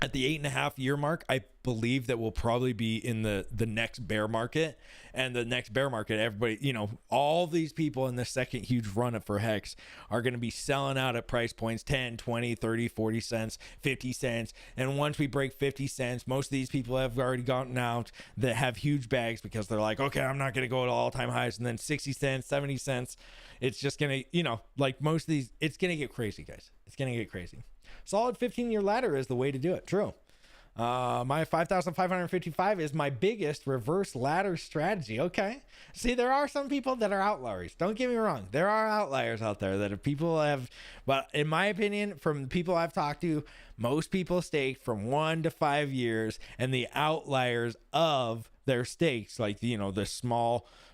at the 8.5 year mark, I believe that we'll probably be in the next bear market. And the next bear market, everybody, all these people in the second huge run up for hex are going to be selling out at price points 10, 20, 30, 40 cents, 50 cents. And once we break 50 cents, most of these people have already gotten out that have huge bags because they're like, okay, I'm not going to go to all-time highs. And then 60 cents, 70 cents. It's just going to, like most of these, it's going to get crazy, guys. It's going to get crazy. Solid 15-year ladder is the way to do it. True. My 5,555 is my biggest reverse ladder strategy. Okay. See, there are some people that are outliers. Don't get me wrong. There are outliers out there that if people have, but in my opinion, from the people I've talked to, most people stake from 1 to 5 years, and the outliers of their stakes, like, the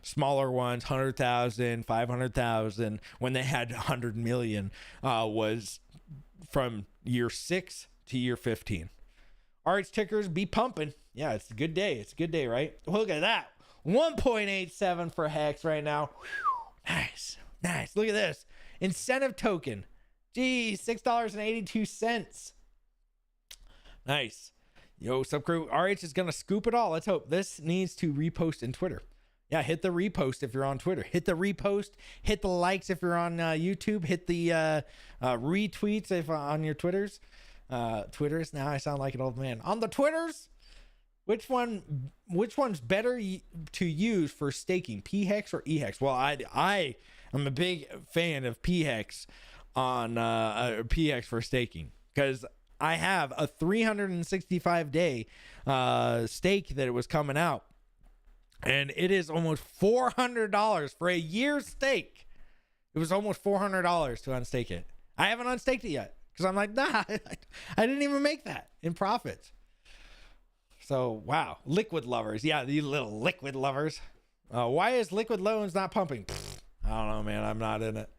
smaller ones, 100,000, 500,000, when they had 100 million, was from year 6 to year 15. RH tickers be pumping. Yeah, it's a good day. It's a good day, right? Look at that. 1.87 for hex right now. Whew. Nice. Look at this. Incentive token. Geez, $6.82. Nice. Yo, subcrew. RH is going to scoop it all. Let's hope. This needs to repost in Twitter. Yeah, hit the repost if you're on Twitter. Hit the repost. Hit the likes if you're on YouTube. Hit the retweets if on your Twitters. Twitters. Now I sound like an old man. On the Twitters, which one's better to use for staking, p-hex or e-hex? Well, I am a big fan of p-hex on p-hex for staking, because I have a 365 day stake that it was coming out, and it is almost $400 for a year's stake. It was almost $400 to unstake it. I haven't unstaked it yet, because I'm like, nah, I didn't even make that in profits. So, wow. Liquid lovers. Yeah, these little liquid lovers. Why is liquid loans not pumping? I don't know, man. I'm not in it.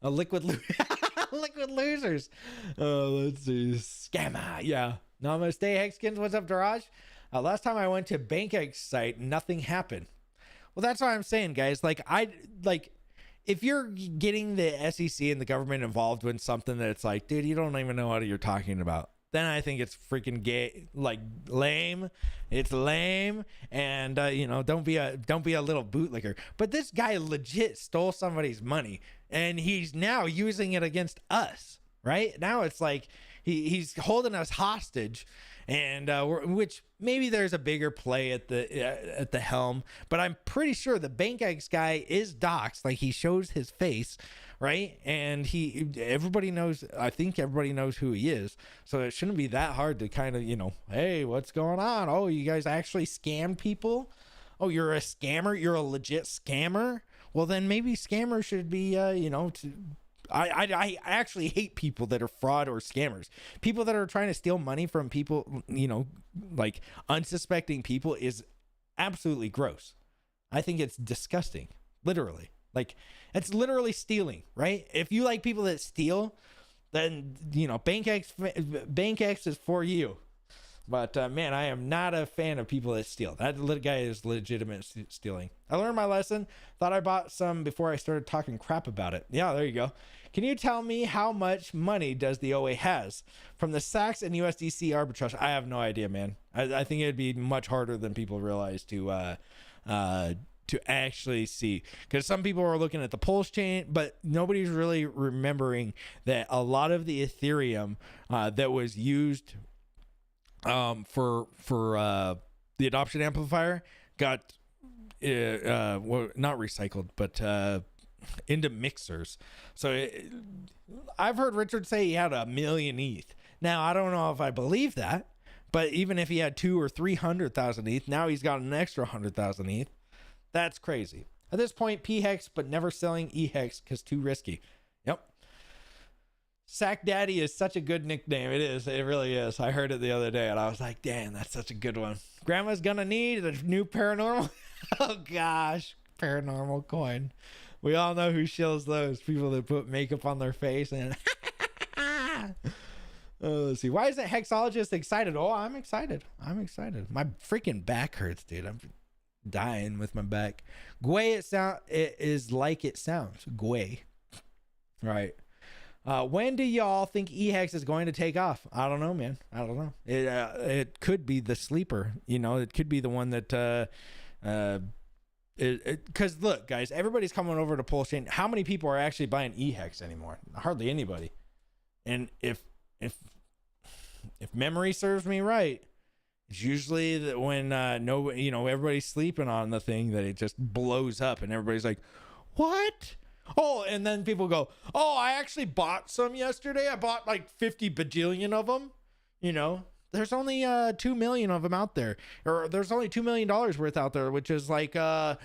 Liquid losers. Let's see. Scammer. Yeah. Namaste, Hexkins. What's up, Daraj? Last time I went to BankX site, nothing happened. Well, that's what I'm saying, guys. If you're getting the SEC and the government involved with something that it's like, dude, you don't even know what you're talking about, then I think it's freaking gay, lame. It's lame, and don't be a little bootlicker. But this guy legit stole somebody's money, and he's now using it against us. Right now, it's like he's holding us hostage. And which maybe there's a bigger play at the helm, but I'm pretty sure the BankX guy is doxxed. Like, he shows his face, right? And everybody knows. I think everybody knows who he is, so it shouldn't be that hard to kind of hey, what's going on? Oh, you guys actually scammed people? Oh, you're a scammer? You're a legit scammer? Well, then maybe scammers should be I actually hate people that are fraud or scammers. People that are trying to steal money from people, like unsuspecting people, is absolutely gross. I think it's disgusting. Literally. Like, it's literally stealing, right? If you like people that steal, then, BankX is for you. But man, I am not a fan of people that steal. That little guy is legitimate stealing. I learned my lesson. Thought I bought some before I started talking crap about it. Yeah, there you go. Can you tell me how much money does the OA has from the Saks and USDC arbitrage? I have no idea, man. I think it'd be much harder than people realize to actually see, because some people are looking at the Pulse chain, but nobody's really remembering that a lot of the Ethereum that was used for the adoption amplifier got well, not recycled, but into mixers. So I've heard Richard say he had 1 million ETH. Now I don't know if I believe that, but even if he had 200,000 or 300,000 ETH, now he's got an extra 100,000 ETH. That's crazy. At this point, P-Hex, but never selling E-Hex because too risky. Yep. Sack Daddy is such a good nickname. It is. It really is. I heard it the other day and I was like, damn, that's such a good one. Grandma's gonna need a new paranormal. Oh gosh, paranormal coin. We all know who shills those people that put makeup on their face and let's see. Why isn't Hexologist excited? Oh, I'm excited. I'm excited. My freaking back hurts, dude. I'm dying with my back. Gwei, it is like it sounds. Gwei. Right. When do y'all think E-Hex is going to take off? I don't know, man. I don't know. It could be the sleeper. You know, it could be the one that because look, guys, everybody's coming over to Pulse Chain. How many people are actually buying E-Hex anymore? Hardly anybody. And if memory serves me right, it's usually that when everybody's sleeping on the thing that it just blows up and everybody's like, what? Oh, and then people go, oh, I actually bought some yesterday. I bought like 50 bajillion of them. You know, there's only 2 million of them out there, or there's only $2 million worth out there, which is like 20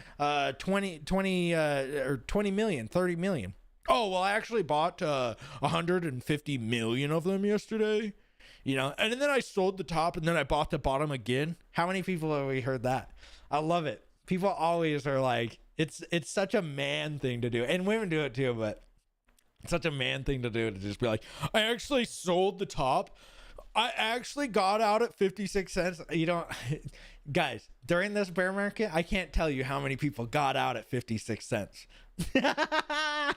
million, 30 million. Oh, well, I actually bought 150 million of them yesterday. You know, and then I sold the top and then I bought the bottom again. How many people have we heard that? I love it. People always are like, it's such a man thing to do. And women do it too, but it's such a man thing to do to just be like, I actually sold the top. I actually got out at 56 cents. You don't, guys, during this bear market, I can't tell you how many people got out at 56 cents. I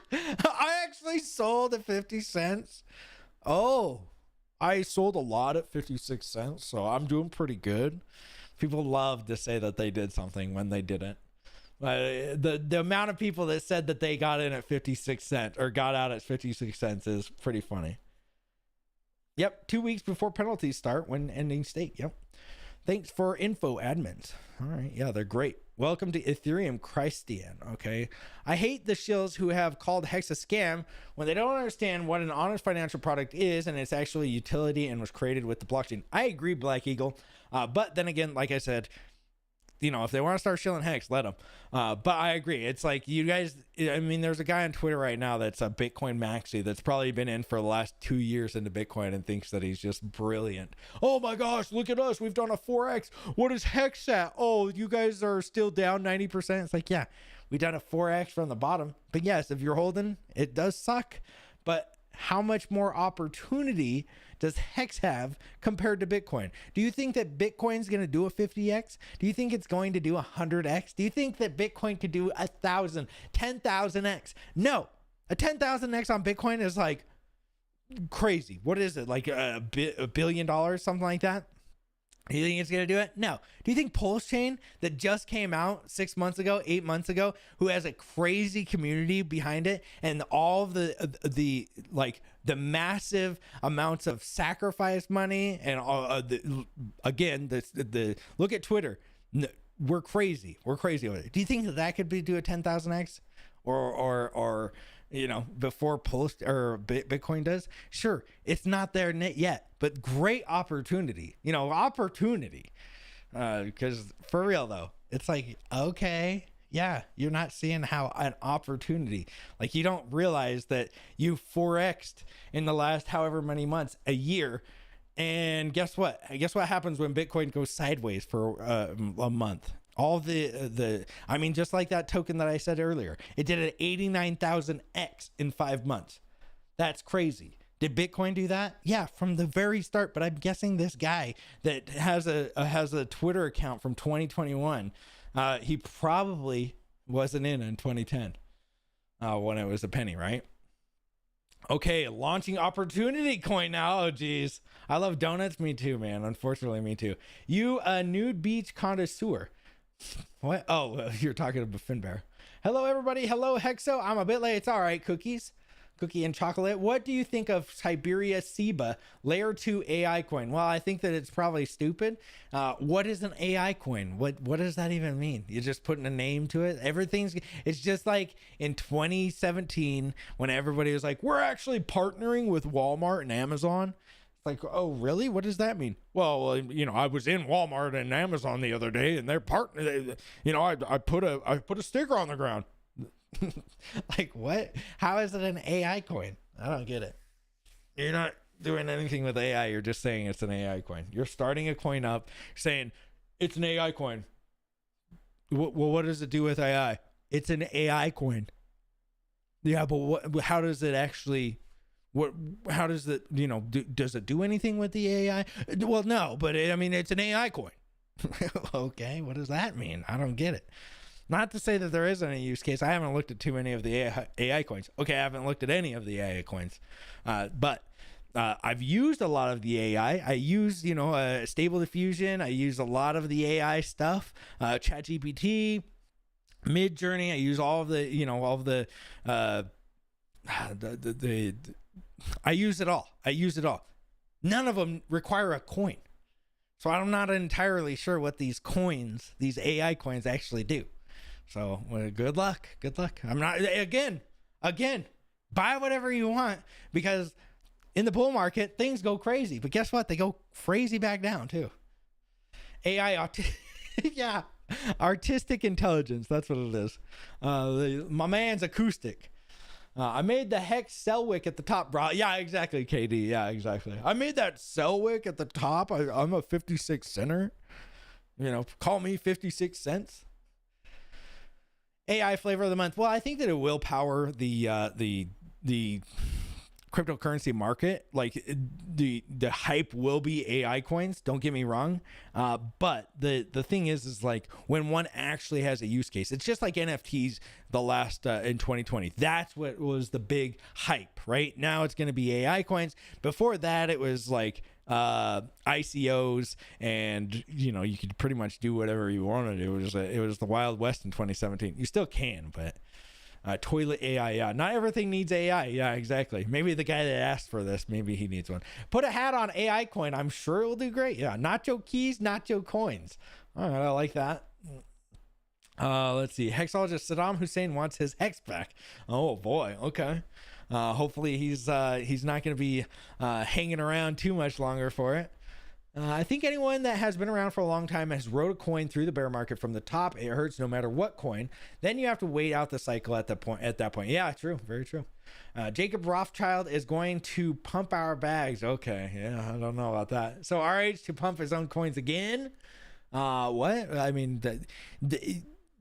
actually sold at 50 cents. Oh, I sold a lot at 56 cents, so I'm doing pretty good. People love to say that they did something when they didn't. The amount of people that said that they got in at 56 cents or got out at 56 cents is pretty funny. Yep, 2 weeks before penalties start when ending stake. Yep. Thanks for info, admins. All right, yeah, they're great. Welcome to Ethereum Christian, okay? I hate the shills who have called Hex a scam when they don't understand what an honest financial product is and it's actually utility and was created with the blockchain. I agree, Black Eagle. But then again, like I said, you know, if they want to start shilling Hex, let them. But I agree. It's like you guys, I mean, there's a guy on Twitter right now that's a Bitcoin maxi that's probably been in for the last 2 years into Bitcoin and thinks that he's just brilliant. Oh my gosh, look at us. We've done a 4X. What is Hex at? Oh, you guys are still down 90%. It's like, yeah, we done a 4X from the bottom. But yes, if you're holding, it does suck. But how much more opportunity does Hex have compared to Bitcoin? Do you think that Bitcoin's going to do a 50x? Do you think it's going to do 100x? Do you think that Bitcoin could do 1,000, 10,000x? No, a 10,000x on Bitcoin is like crazy. What is it? Like $1 billion, something like that? Do you think it's going to do it? No. Do you think Pulse Chain that just came out 6 months ago, 8 months ago, who has a crazy community behind it and all of the massive amounts of sacrifice money and the look at Twitter. We're crazy. We're crazy with it. Do you think that could do a 10,000x or you know, before Pulse or Bitcoin does? Sure, it's not there yet, but great opportunity. You know, opportunity. Because for real though, it's like, okay, yeah, you're not seeing how an opportunity. Like you don't realize that you 4x'd in the last however many months, a year. And guess what? Guess what happens when Bitcoin goes sideways for a month? All I mean, just like that token that I said earlier, it did an 89,000x in 5 months. That's crazy. Did Bitcoin do that? Yeah, from the very start. But I'm guessing this guy that has a Twitter account from 2021, he probably wasn't in 2010 when it was a penny, right? Okay, launching Opportunity Coin now. Oh, geez. I love donuts. Me too, man. Unfortunately, me too. You a nude beach connoisseur. What? Oh, you're talking about Finbear. Hello, everybody. Hello, Hexo. I'm a bit late. It's all right. Cookie and chocolate. What do you think of Siberia Seba layer 2 AI coin? Well, I think that it's probably stupid. What is an AI coin? What does that even mean? You're just putting a name to it. It's just like in 2017 when everybody was like, we're actually partnering with Walmart and Amazon. It's like, oh, really? What does that mean? Well, I was in Walmart and Amazon the other day and they're partnering. I put a sticker on the ground. Like, what? How is it an AI coin? I don't get it. You're not doing anything with AI. You're just saying it's an AI coin. You're starting a coin up saying it's an AI coin. Well, what does it do with AI? It's an AI coin. Yeah, but how does it actually, how does it, does it do anything with the AI? Well, no, but it's an AI coin. Okay. What does that mean? I don't get it. Not to say that there isn't a use case. I haven't looked at too many of the AI coins. Okay, I haven't looked at any of the AI coins. But I've used a lot of the AI. I use, Stable Diffusion. I use a lot of the AI stuff. ChatGPT, Midjourney. I use all of the, I use it all. None of them require a coin. So I'm not entirely sure what these AI coins actually do. So good luck. I'm not, again, buy whatever you want, because in the bull market, things go crazy. But guess what? They go crazy back down too. AI, yeah, artistic intelligence. That's what it is. My man's acoustic. I made the hex cell wick at the top, bro. Yeah, exactly, KD. Yeah, exactly. I made that cell wick at the top. I'm a 56 center. Call me 56 cents. AI flavor of the month. Well, I think that it will power the cryptocurrency market. Like the hype will be AI coins. Don't get me wrong. But the thing is like when one actually has a use case, it's just like NFTs the last in 2020. That's what was the big hype. Right now it's going to be AI coins. Before that, it was like ICOs, and you could pretty much do whatever you wanted. It was the Wild West in 2017. You still can, but toilet AI, yeah, not everything needs AI. Yeah, exactly. Maybe the guy that asked for this, maybe he needs one. Put a hat on AI coin. I'm sure it will do great. Yeah, nacho keys, nacho coins. All right, I like that. Let's see. Hexologist Saddam Hussein wants his hex back. Oh boy. Okay. Hopefully he's not going to be hanging around too much longer for it. I think anyone that has been around for a long time has rode a coin through the bear market from the top. It hurts no matter what coin. Then you have to wait out the cycle at that point. Yeah, true. Very true. Jacob Rothschild is going to pump our bags. Okay. Yeah, I don't know about that. So RH to pump his own coins again. What? I mean,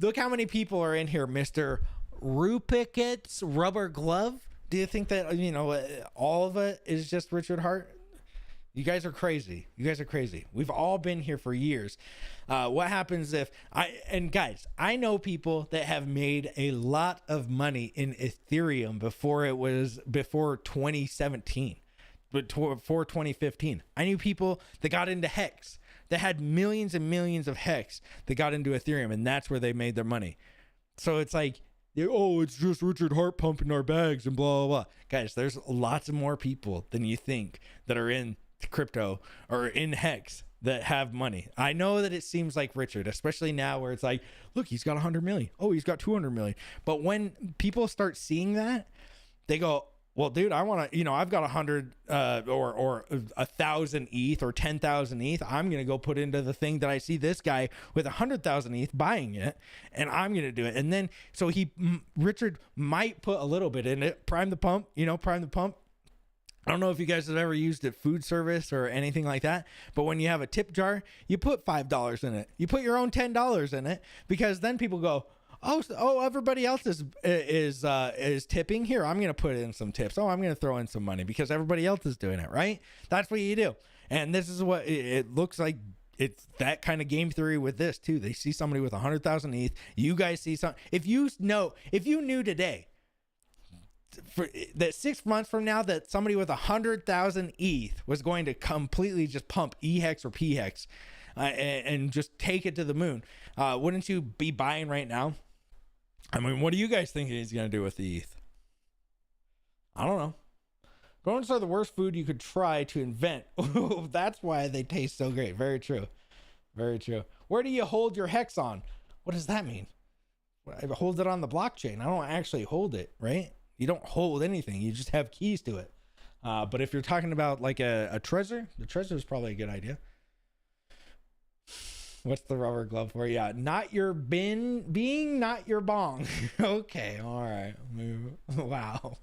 look how many people are in here, Mr. Rupicket's rubber glove. Do you think that, all of it is just Richard Hart? You guys are crazy. We've all been here for years. What happens if guys, I know people that have made a lot of money in Ethereum before 2017, but before 2015. I knew people that got into Hex that had millions and millions of Hex that got into Ethereum, and that's where they made their money. So it's like, it's just Richard Hart pumping our bags and blah, blah, blah. Guys, there's lots of more people than you think that are in crypto or in Hex that have money. I know that it seems like Richard, especially now where it's like, look, he's got 100 million. Oh, he's got 200 million. But when people start seeing that, they go, well, dude, I want to, I've got 100 or 1,000 ETH or 10,000 ETH. I'm going to go put into the thing that I see this guy with 100,000 ETH buying it, and I'm going to do it. And then, so Richard might put a little bit in it, prime the pump. I don't know if you guys have ever used a food service or anything like that, but when you have a tip jar, you put $5 in it. You put your own $10 in it, because then people go, Everybody else is tipping. Here, I'm gonna put in some tips. I'm gonna throw in some money because everybody else is doing it, right? That's what you do. And this is what it looks like. It's that kind of game theory with this too. They see somebody with 100,000 ETH. You guys see some. If you knew today that 6 months from now that somebody with 100,000 ETH was going to completely just pump EHEX or PHEX and just take it to the moon, wouldn't you be buying right now? I mean, what do you guys think he's going to do with the ETH? I don't know. Donuts are the worst food you could try to invent. That's why they taste so great. Very true. Very true. Where do you hold your hex on? What does that mean? I hold it on the blockchain. I don't actually hold it, right? You don't hold anything. You just have keys to it. But if you're talking about like a treasure, the treasure is probably a good idea. What's the rubber glove for? Yeah, not your being not your bong. Okay, all right. Wow.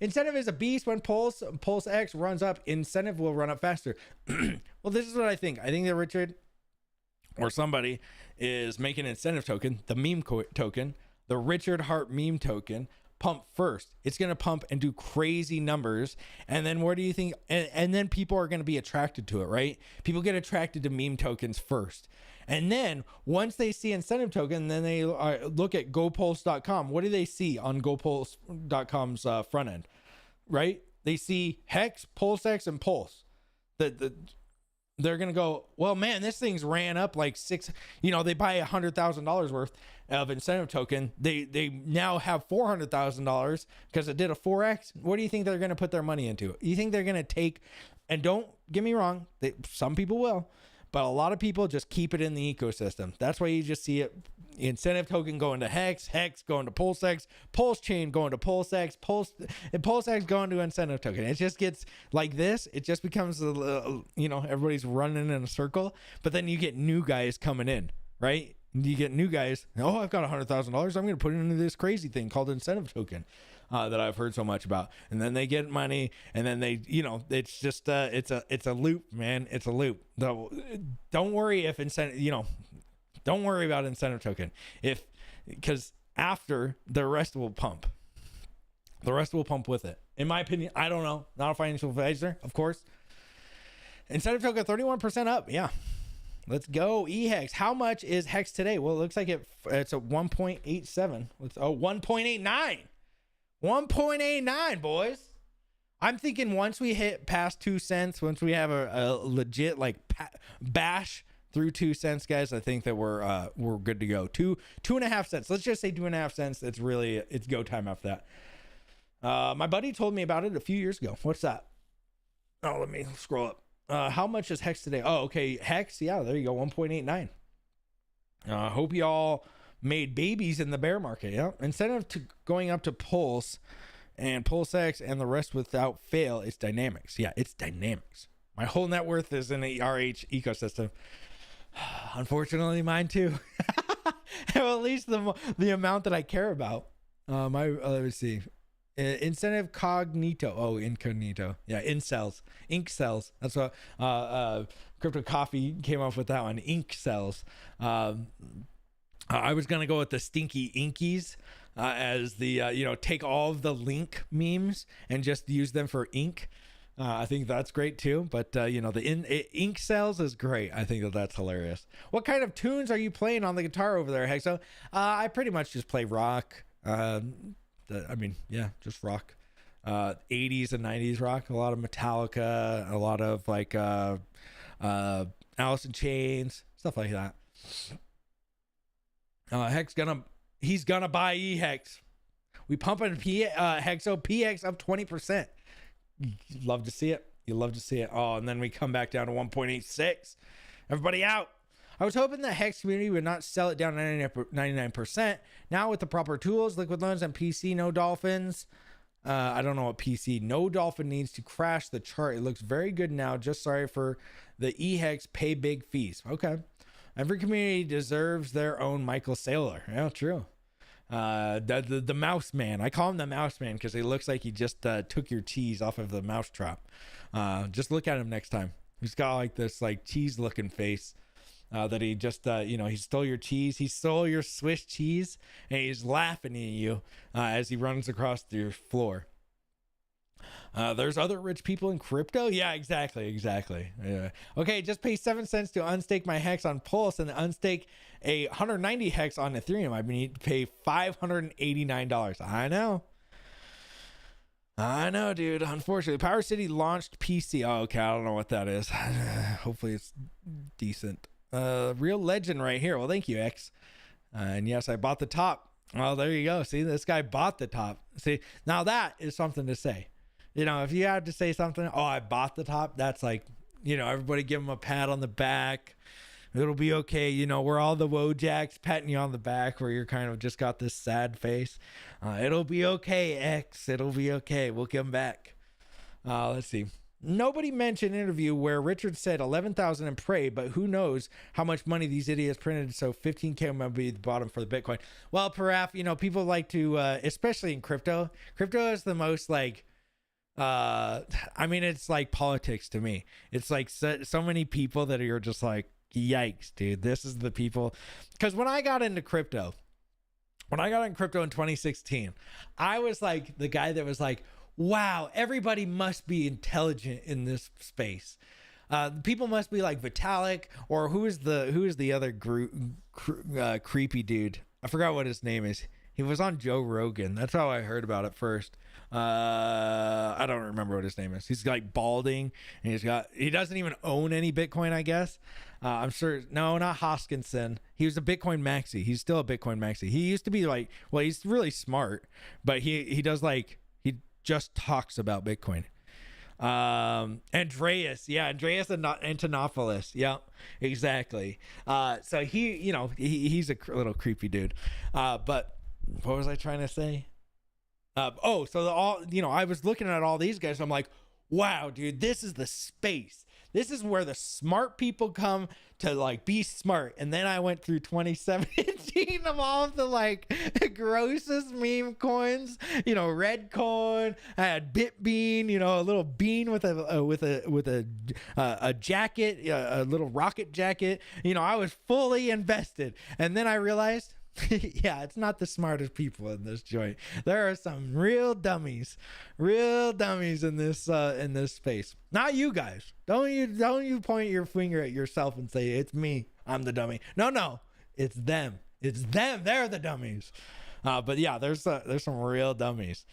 Incentive is a beast. When Pulse X runs up, incentive will run up faster. Well, this is what I think. I think that Richard or somebody is making an incentive token, the meme token, the Richard Hart meme token, pump first. It's going to pump and do crazy numbers. And then where do you think? And then people are going to be attracted to it, right? People get attracted to meme tokens first. And then once they see incentive token, then they look at gopulse.com. What do they see on gopulse.com's front end, right? They see Hex, PulseX, and Pulse. They're going to go, well, man, this thing's ran up like they buy $100,000 worth of incentive token. They now have $400,000 because it did a 4X. What do you think they're going to put their money into? You think they're going to take, and don't get me wrong, some people will, but a lot of people just keep it in the ecosystem. That's why you just see it. Incentive token going to Hex, Hex going to PulseX, Pulse Chain going to PulseX, PulseX going to incentive token. It just gets like this. It just becomes, everybody's running in a circle. But then you get new guys coming in, right? You get new guys. Oh, I've got $100,000. I'm going to put it into this crazy thing called incentive token. That I've heard so much about, and then they get money, and then they, it's just it's a loop, man. It's a loop. Don't worry if incentive, don't worry about incentive token because after the rest will pump. The rest will pump with it. In my opinion, I don't know. Not a financial advisor, of course. Incentive token 31% up. Yeah. Let's go. EHEX. How much is Hex today? Well, it looks like it's a 1.87. 1.89. 1.89, boys. I'm thinking once we hit past 2 cents, once we have a legit bash through 2 cents, guys, I think that we're good to go. 2.5 cents. Let's just say 2.5 cents. It's go time after that. My buddy told me about it a few years ago. What's that? Oh, let me scroll up. How much is Hex today? Oh, okay. Hex. Yeah, there you go. 1.89. Hope y'all made babies in the bear market. Yeah. Incentive to going up to Pulse and PulseX and the rest without fail. It's dynamics. Yeah, it's dynamics. My whole net worth is in the RH ecosystem. Unfortunately, mine too. Well, at least the amount that I care about. Let me see. Incentive cognito. Oh, incognito. Yeah, incels. Ink cells. That's what Crypto Coffee came up with that one. Ink cells. I was going to go with the stinky inkies as the, take all of the link memes and just use them for ink. I think that's great too. But, the ink cells is great. I think that's hilarious. What kind of tunes are you playing on the guitar over there, Hexo? I pretty much just play rock. Just rock. 80s and 90s rock. A lot of Metallica. A lot of Alice in Chains. Stuff like that. He's gonna buy EHEX. We pumping Hexo PX up 20%. You love to see it. You love to see it. Oh, and then we come back down to 1.86. Everybody out. I was hoping the Hex community would not sell it down 99%. Now with the proper tools, liquid loans, and PC no dolphins. I don't know what PC no dolphin needs to crash the chart. It looks very good now. Just sorry for the EHEX pay big fees. Okay. Every community deserves their own Michael Saylor. Yeah, true. The mouse man. I call him the mouse man because he looks like he just took your cheese off of the mousetrap. Just look at him next time. He's got this cheese looking face. that he just, he stole your cheese. He stole your Swiss cheese, and he's laughing at you as he runs across your floor. There's other rich people in crypto. Yeah, exactly. Yeah. Okay, just pay 7 cents to unstake my hex on Pulse and unstake a 190 hex on Ethereum. I need to pay $589. I know, dude. Unfortunately, Power City launched PC. Oh, okay, I don't know what that is. Hopefully, it's decent. Real legend right here. Well, thank you, X. And yes, I bought the top. Well, there you go. See, this guy bought the top. See, now that is something to say. If you had to say something, oh, I bought the top, that's like, everybody give him a pat on the back. It'll be okay. We're all the Wojaks patting you on the back where you're kind of just got this sad face. It'll be okay, X. It'll be okay. We'll come back. Let's see. Nobody mentioned an interview where Richard said 11,000 and pray, but who knows how much money these idiots printed. So 15K might be the bottom for the Bitcoin. Well, Paraf, people like to, especially in crypto. Crypto is the most like, it's like politics to me. It's like so many people that you're just like, yikes, dude, this is the people. Because when I got into crypto in 2016, I was like the guy that was like, wow, everybody must be intelligent in this space. People must be like Vitalik, or who is the other creepy dude? I forgot what his name is. He was on Joe Rogan. That's how I heard about it first. I don't remember what his name is. He's like balding, and he doesn't even own any Bitcoin, I guess. I'm sure. No, not Hoskinson. He was a Bitcoin maxi. He's still a Bitcoin maxi. He used to be like, well, he's really smart, but he does like, he just talks about Bitcoin. Andreas Antonopoulos. Yeah, exactly. So he's a little creepy dude. But what was I trying to say? I was looking at all these guys. I'm like, wow, dude, this is the space. This is where the smart people come to like be smart. And then I went through 2017 of all of the like grossest meme coins, red coin. I had Bitbean, a little bean with a jacket, a little rocket jacket. I was fully invested. And then I realized, yeah, it's not the smartest people in this joint. There are some real dummies in this space. Not you guys. Don't you point your finger at yourself and say it's me. I'm the dummy. No, it's them. They're the dummies. But yeah, there's some real dummies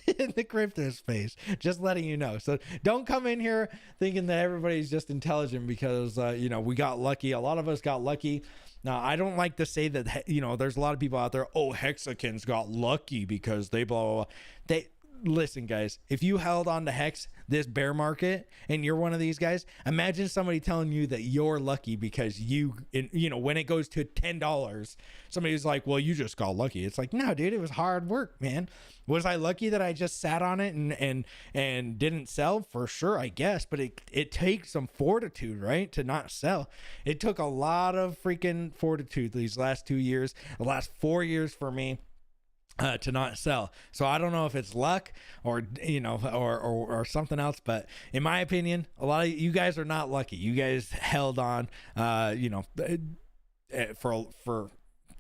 in the crypto space. Just letting you know. So don't come in here thinking that everybody's just intelligent because we got lucky. A lot of us got lucky. Now, I don't like to say that, there's a lot of people out there, oh, Hexicans got lucky because they blah, blah, blah. Listen, guys, if you held on to Hex this bear market and you're one of these guys, imagine somebody telling you that you're lucky because when it goes to $10, somebody's like, well, you just got lucky. It's like, no, dude, it was hard work, man. Was I lucky that I just sat on it and didn't sell? For sure, I guess. But it takes some fortitude, right, to not sell. It took a lot of freaking fortitude these last 2 years, the last 4 years for me. To not sell. So I don't know if it's luck or or something else, but in my opinion, a lot of you guys are not lucky. You guys held on for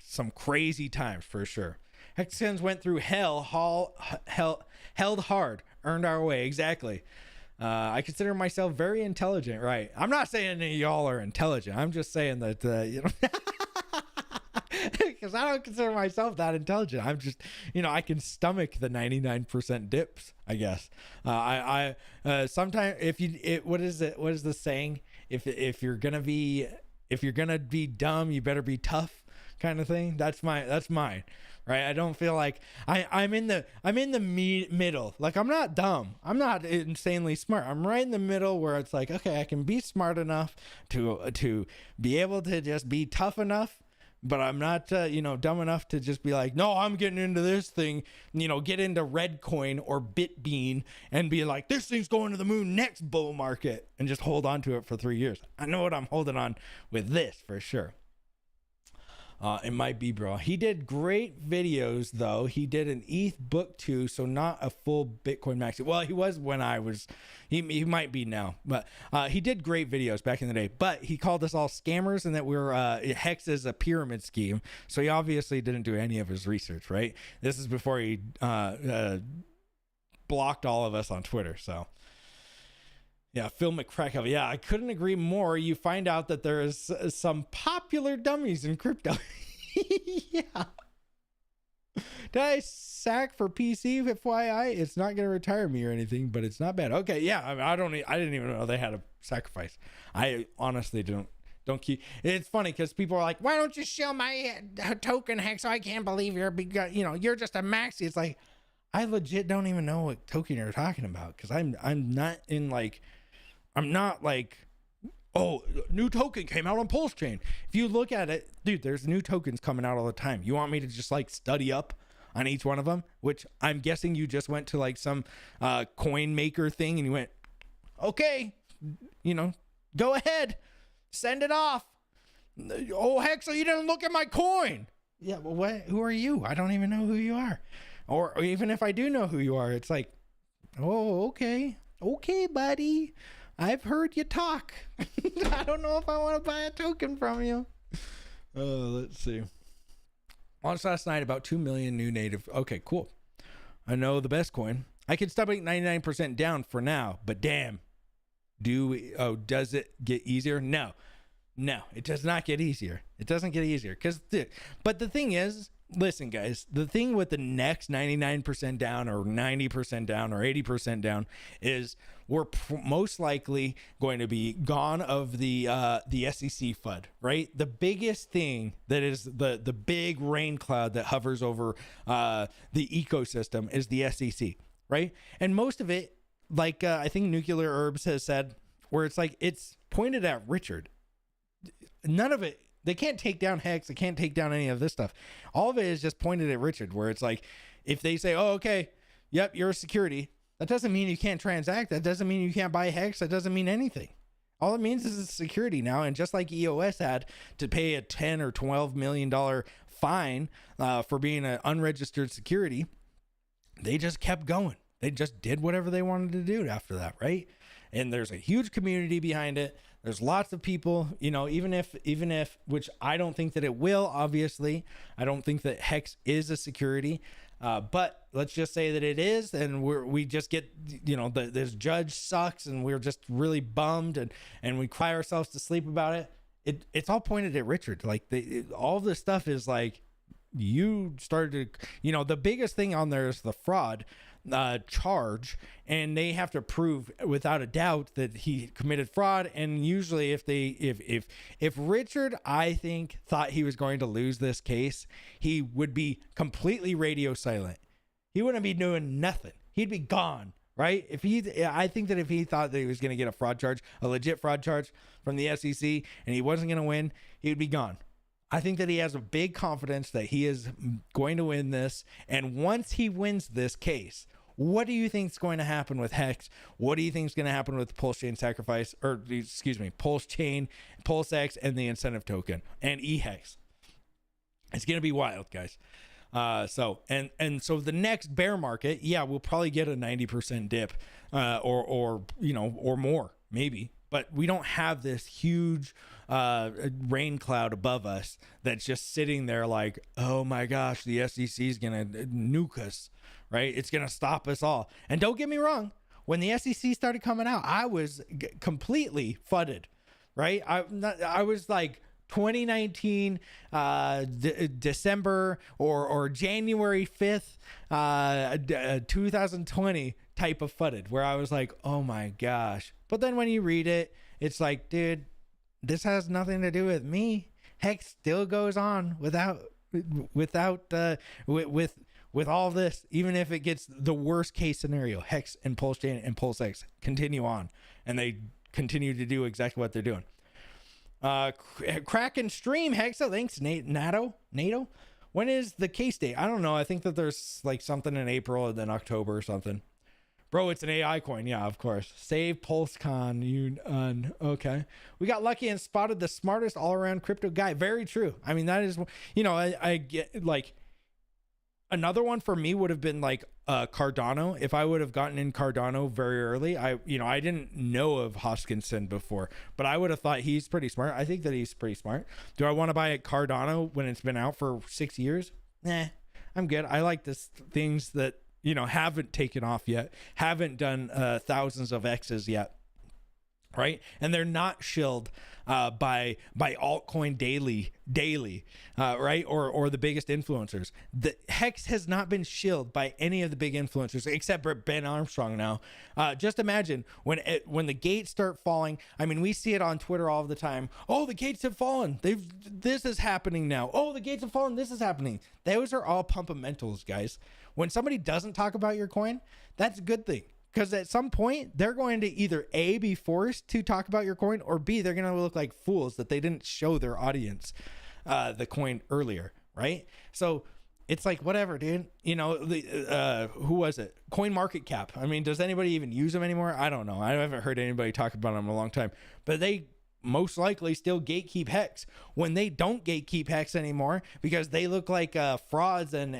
some crazy times for sure. Hexicans went through held hard, earned our way. Exactly. I consider myself very intelligent, right? I'm not saying that y'all are intelligent. I'm just saying that because I don't consider myself that intelligent. I'm just, I can stomach the 99% dips, I guess. I sometimes what is the saying? If you're gonna be dumb, you better be tough, kind of thing. That's mine, right? I don't feel like I'm in the middle. Like, I'm not dumb. I'm not insanely smart. I'm right in the middle where it's like, okay, I can be smart enough to be able to just be tough enough. But I'm not, dumb enough to just be like, no, I'm getting into this thing, get into Redcoin or Bitbean and be like, this thing's going to the moon next bull market, and just hold on to it for 3 years. I know what I'm holding on with this for sure. It might be, bro. He did great videos, though. He did an ETH book too, so not a full Bitcoin maxi. Well, he was when I was. He might be now, but he did great videos back in the day. But he called us all scammers and that we're Hex is a pyramid scheme. So he obviously didn't do any of his research, right? This is before he blocked all of us on Twitter. So. Yeah, Phil McCrackle. Yeah, I couldn't agree more. You find out that there is some popular dummies in crypto. Yeah. Did I sack for PC? FYI, it's not going to retire me or anything, but it's not bad. Okay, yeah. I didn't even know they had a sacrifice. I honestly don't keep. It's funny because people are like, "Why don't you show my token, Hex? I can't believe you're just a maxi." It's like, I legit don't even know what token you're talking about because I'm not in like. I'm not like, oh, new token came out on Pulse Chain. If you look at it, dude, there's new tokens coming out all the time. You want me to just like study up on each one of them? Which I'm guessing you just went to like some coin maker thing and you went, okay, go ahead, send it off. Oh, Hex, so you didn't look at my coin. Yeah, well, what? Who are you? I don't even know who you are. Or even if I do know who you are, it's like, oh, okay, buddy. I've heard you talk. I don't know if I want to buy a token from you. Let's see. Launched last night, about 2 million new native. Okay, cool. I know the best coin. I can stop at 99% down for now, but damn. Does it get easier? No, it does not get easier. It doesn't get easier. But the thing is, listen, guys, the thing with the next 99% down or 90% down or 80% down is we're most likely going to be gone of the SEC FUD, right? The biggest thing that is the big rain cloud that hovers over the ecosystem is the SEC, right? And most of it, like I think Nuclear Herbs has said, where it's like it's pointed at Richard. None of it. They can't take down Hex. They can't take down any of this stuff. All of it is just pointed at Richard, where it's like, if they say, oh, okay, yep, you're a security, that doesn't mean you can't transact. That doesn't mean you can't buy Hex. That doesn't mean anything. All it means is it's security now. And just like EOS had to pay a $10 or $12 million fine for being an unregistered security, they just kept going. They just did whatever they wanted to do after that, right? And there's a huge community behind it. There's lots of people, even if, which I don't think that it will, obviously. I don't think that Hex is a security. But let's just say that it is, and we just get, this judge sucks, and we're just really bummed, and we cry ourselves to sleep about it. It's all pointed at Richard. Like all this stuff is like, you started to, the biggest thing on there is the fraud charge, and they have to prove without a doubt that he committed fraud. And usually if Richard, I think, thought he was going to lose this case, he would be completely radio silent. He wouldn't be doing nothing. He'd be gone, right? I think that if he thought that he was going to get a fraud charge, a legit fraud charge from the SEC, and he wasn't going to win, he'd be gone. I think that he has a big confidence that he is going to win this. And once he wins this case, what do you think is going to happen with Hex? What do you think is going to happen with Pulse Chain Sacrifice, Pulse Chain, Pulse X, and the incentive token, and eHex? It's going to be wild, guys. So the next bear market, we'll probably get a 90% dip, or more, maybe. But we don't have this huge rain cloud above us that's just sitting there like, oh my gosh, the SEC is going to nuke us, right? It's going to stop us all. And don't get me wrong, when the SEC started coming out, I was completely fudded, right? I was like 2019 December or January 5th 2020 type of fudded, where I was like, oh my gosh. But then when you read it, it's like, dude, this has nothing to do with me. Hex still goes on with all this, even if it gets the worst case scenario. Hex and Pulse Chain and Pulse X continue on, and they continue to do exactly what they're doing. Crack and stream, Hexa. Thanks, NATO. When is the case date? I don't know. I think that there's like something in April and then October or something. Bro, it's an AI coin. Yeah, of course. Save PulseCon. Okay. We got lucky and spotted the smartest all-around crypto guy. Very true. I mean, that is, I get like another one for me would have been like Cardano. If I would have gotten in Cardano very early, I didn't know of Hoskinson before, but I would have thought he's pretty smart. I think that he's pretty smart. Do I want to buy a Cardano when it's been out for 6 years? Nah, I'm good. I like this things that, haven't taken off yet, haven't done thousands of X's yet, right? And they're not shilled by altcoin daily, right? Or the biggest influencers. The Hex has not been shilled by any of the big influencers except for Ben Armstrong now. Just imagine when the gates start falling. I mean, we see it on Twitter all the time. Oh, the gates have fallen. This is happening now. Oh, the gates have fallen. This is happening. Those are all pumpamentals, guys. When somebody doesn't talk about your coin, that's a good thing. Because at some point, they're going to either A, be forced to talk about your coin, or B, they're going to look like fools that they didn't show their audience the coin earlier, right? So it's like, whatever, dude. Who was it? Coin Market Cap. I mean, does anybody even use them anymore? I don't know. I haven't heard anybody talk about them in a long time. But they most likely still gatekeep Hex. When they don't gatekeep Hex anymore because they look like frauds and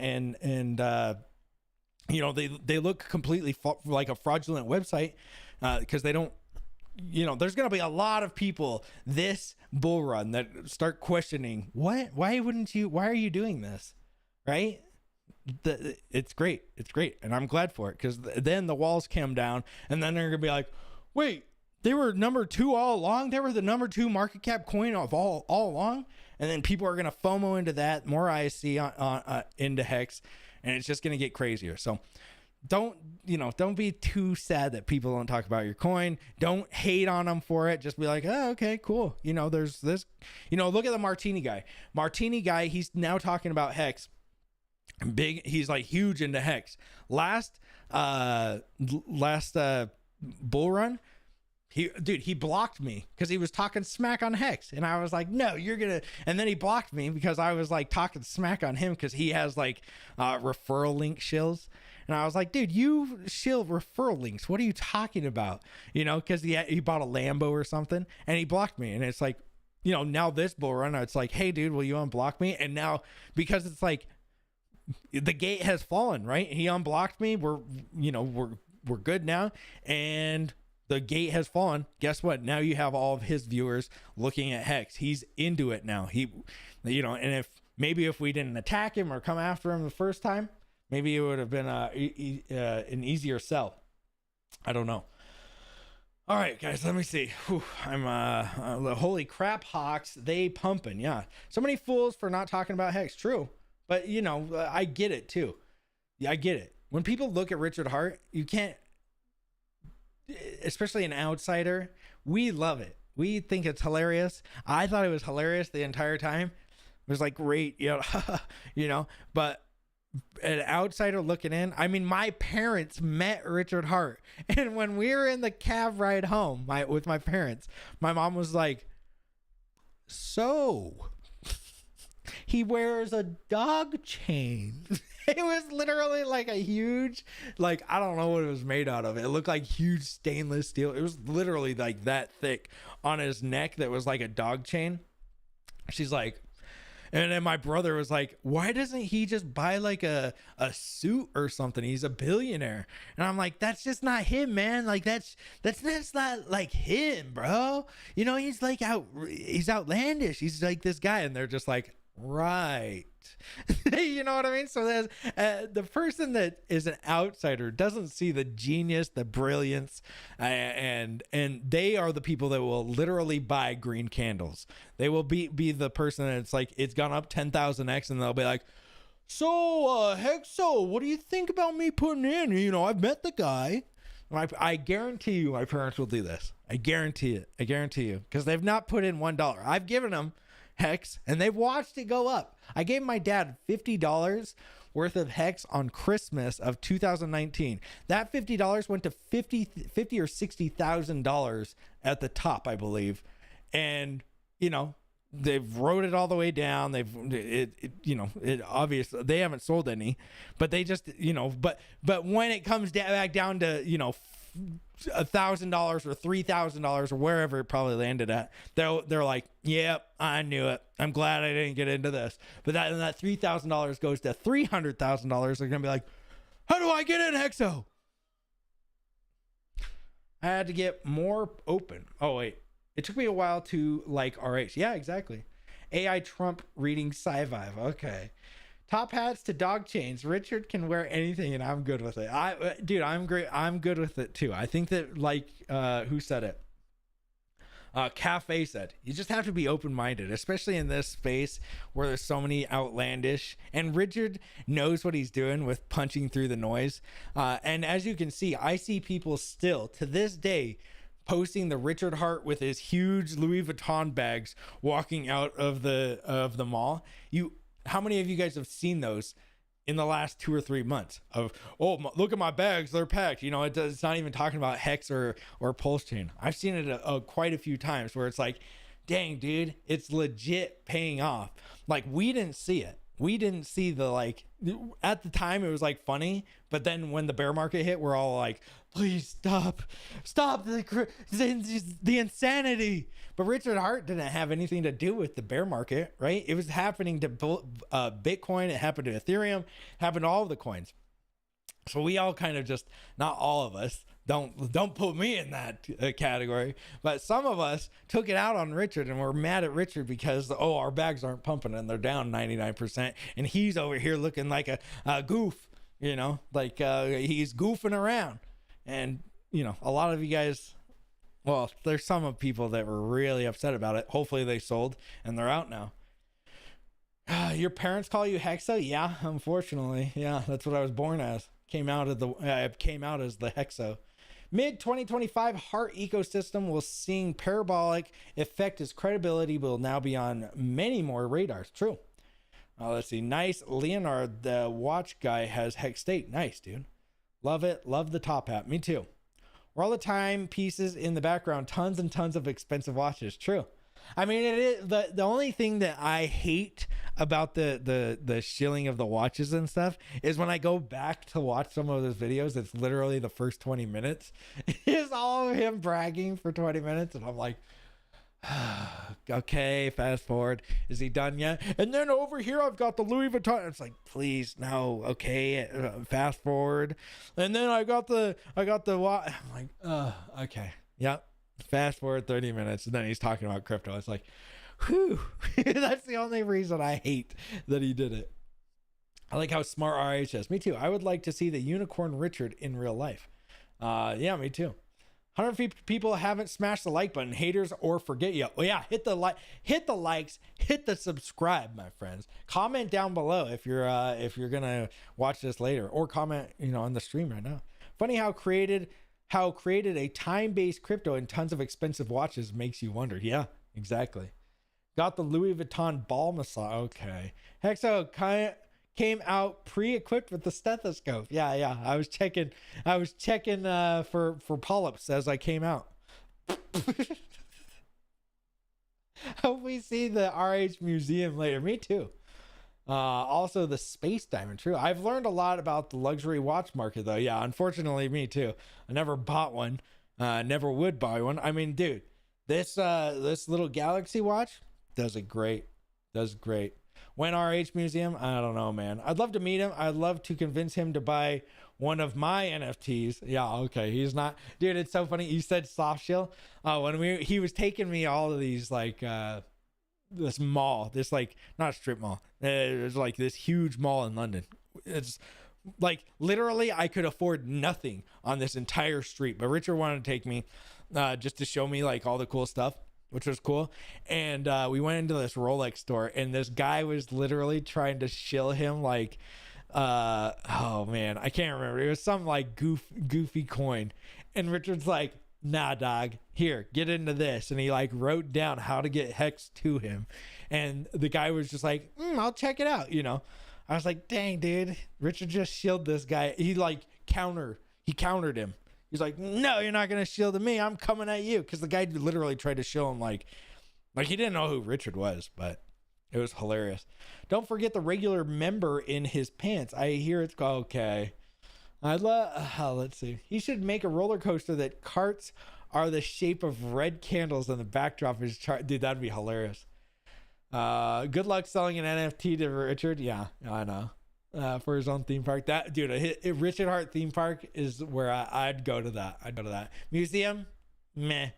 they look completely like a fraudulent website because they don't, there's going to be a lot of people this bull run that start questioning why are you doing this, right? It's great. And I'm glad for it because then the walls come down and then they're going to be like, wait, they were number 2 all along. They were the number 2 market cap coin of all along. And then people are going to FOMO into that, more ISC into Hex. And it's just going to get crazier. So don't be too sad that people don't talk about your coin. Don't hate on them for it. Just be like, oh, okay, cool. There's this, look at the Martini guy. He's now talking about Hex. Big. He's like huge into Hex. Last bull run, he blocked me because he was talking smack on Hex. And I was like, no, and then he blocked me because I was like talking smack on him because he has like referral link shills. And I was like, dude, you shill referral links. What are you talking about? Because he bought a Lambo or something and he blocked me. And it's like, now this bull run, it's like, hey, dude, will you unblock me? And now because it's like the gate has fallen, right? He unblocked me. We're good now. And the gate has fallen. Guess what? Now you have all of his viewers looking at Hex. He's into it now. And if we didn't attack him or come after him the first time, maybe it would have been an easier sell. I don't know. All right, guys, let me see. Whew, holy crap, Hawks. They pumping. Yeah. So many fools for not talking about Hex. True. But, I get it too. Yeah, I get it. When people look at Richard Hart, you can't, especially an outsider, we love it. We think it's hilarious. I thought it was hilarious the entire time. It was like great, but an outsider looking in, I mean, my parents met Richard Hart. And when we were in the cab ride home with my parents, my mom was like, so he wears a dog chain. It was literally like a huge, like, I don't know what it was made out of. It looked like huge stainless steel. It was literally like that thick on his neck that was like a dog chain. She's like, and then my brother was like, why doesn't he just buy like a suit or something? He's a billionaire. And I'm like, that's just not him, man. Like that's not like him, bro. He's like he's outlandish. He's like this guy. And they're just like, right. You know what I mean? So there's the person that is an outsider doesn't see the genius, the brilliance, and they are the people that will literally buy green candles. They will be the person that's like, it's gone up 10,000x, and they'll be like, so Hexo, what do you think about me putting in? I've met the guy. I guarantee you my parents will do this. I guarantee it. I guarantee you, because they've not put in $1. I've given them Hex and they've watched it go up. I gave my dad $50 worth of Hex on Christmas of 2019. That $50 went to $50 or $60,000 at the top, I believe. And they've wrote it all the way down. It obviously they haven't sold any, but they just, but when it comes back down to, $1,000 or $3,000 or wherever it probably landed at, they're like, yep, I knew it. I'm glad I didn't get into this. But that $3,000 goes to $300,000. They're gonna be like, how do I get in Hexo? I had to get more open. Oh wait, it took me a while to like RH. Yeah, exactly. AI Trump reading sci-fi. Okay. Top hats to dog chains. Richard can wear anything, and I'm good with it. Dude, I'm great. I'm good with it too. I think that, like, who said it? Cafe said, you just have to be open-minded, especially in this space where there's so many outlandish. And Richard knows what he's doing with punching through the noise. And as you can see, I see people still to this day posting the Richard Hart with his huge Louis Vuitton bags walking out of the mall. How many of you guys have seen those in the last 2 or 3 months of, look at my bags, they're packed. It's not even talking about Hex or Pulse Chain. I've seen it quite a few times where it's like, dang, dude, it's legit paying off. Like, we didn't see it. We didn't see at the time it was like funny, but then when the bear market hit, we're all like, please stop the insanity. But Richard Hart didn't have anything to do with the bear market, right? It was happening to Bitcoin. It happened to Ethereum, it happened to all of the coins. So we all kind of just, not all of us, don't put me in that category, but some of us took it out on Richard and we're mad at Richard because, our bags aren't pumping and they're down 99%. And he's over here looking like a goof, like he's goofing around. And, a lot of you guys, well, there's some of people that were really upset about it. Hopefully they sold and they're out now. Your parents call you Hexo? Yeah, unfortunately. Yeah, that's what I was born as. Came out as the Hexo. Mid 2025, Heart ecosystem will seeing parabolic effect as credibility will now be on many more radars. True. Let's see. Nice. Leonard, the watch guy, has Hex State. Nice, dude. Love it. Love the top hat. Me too. All the time pieces in the background, tons and tons of expensive watches. True. I mean, it is the only thing that I hate about the shilling of the watches and stuff is when I go back to watch some of those videos, it's literally the first 20 minutes is all of him bragging for 20 minutes. And I'm like, okay, fast forward. Is he done yet? And then over here, I've got the Louis Vuitton. It's like, please, no. Okay. Fast forward. And then I got the watch. I'm like, okay. Yep. Fast forward 30 minutes. And then he's talking about crypto. It's like, whew. That's the only reason I hate that he did it. I like how smart RH is. Me too. I would like to see the unicorn Richard in real life. Yeah, me too. 150 people haven't smashed the like button. Haters or forget you. Well, yeah, hit the likes, hit the subscribe, my friends. Comment down below if you're gonna watch this later, or comment on the stream right now. Funny how created a time-based crypto and tons of expensive watches makes you wonder. Yeah, exactly. Got the Louis Vuitton ball massage. Okay, Hexo came out pre-equipped with the stethoscope. Yeah. I was checking for polyps as I came out. Hope we see the RH museum later. Me too. Also the space diamond. True. I've learned a lot about the luxury watch market though. Yeah, unfortunately me too. I never bought one. Never would buy one. I mean, dude, this little Galaxy watch does great. When RH museum, I don't know, man. I'd love to meet him. I'd love to convince him to buy one of my NFTs. Yeah, okay. He's not, dude. It's so funny. You said soft shell. He was taking me all of these like this mall, this like not a strip mall. There's like this huge mall in London. It's like literally I could afford nothing on this entire street, but Richard wanted to take me just to show me like all the cool stuff, which was cool. And we went into this Rolex store and this guy was literally trying to shill him like oh man, I can't remember. It was some like goofy coin. And Richard's like, nah, dog, here, get into this. And he like wrote down how to get Hex to him. And the guy was just like, I'll check it out. I was like, dang, dude, Richard just shilled this guy. He countered him. He's like, no, you're not going to shield me. I'm coming at you. Because the guy literally tried to show him like Like, he didn't know who Richard was, but it was hilarious. Don't forget the regular member in his pants. I hear it's called, okay. Let's see. He should make a roller coaster that carts are the shape of red candles on the backdrop of his chart. Dude, that'd be hilarious. Good luck selling an NFT to Richard. Yeah, I know. For his own theme park. That dude, a Richard Hart theme park is where I'd go to that. I'd go to that. Museum, meh.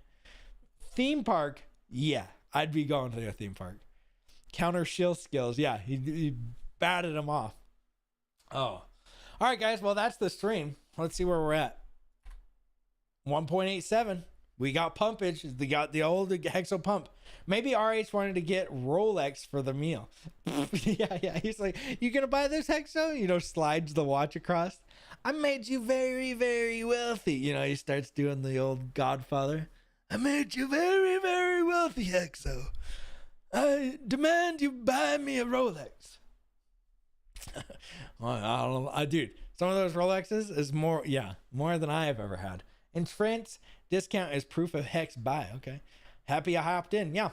Theme park, yeah, I'd be going to a theme park. Counter shield skills, yeah, he batted him off. Oh, all right, guys. Well, that's the stream. Let's see where we're at. 1.87. We got pumpage. We got the old Hexo pump. Maybe RH wanted to get Rolex for the meal. yeah. He's like, you gonna buy this, Hexo? You know, slides the watch across. I made you very, very wealthy. You know, he starts doing the old Godfather. I made you very, very wealthy, Hexo. I demand you buy me a Rolex. Well, I don't know. Dude, some of those Rolexes is more than I have ever had. In France, discount is proof of Hex buy. Okay. Happy I hopped in. Yeah.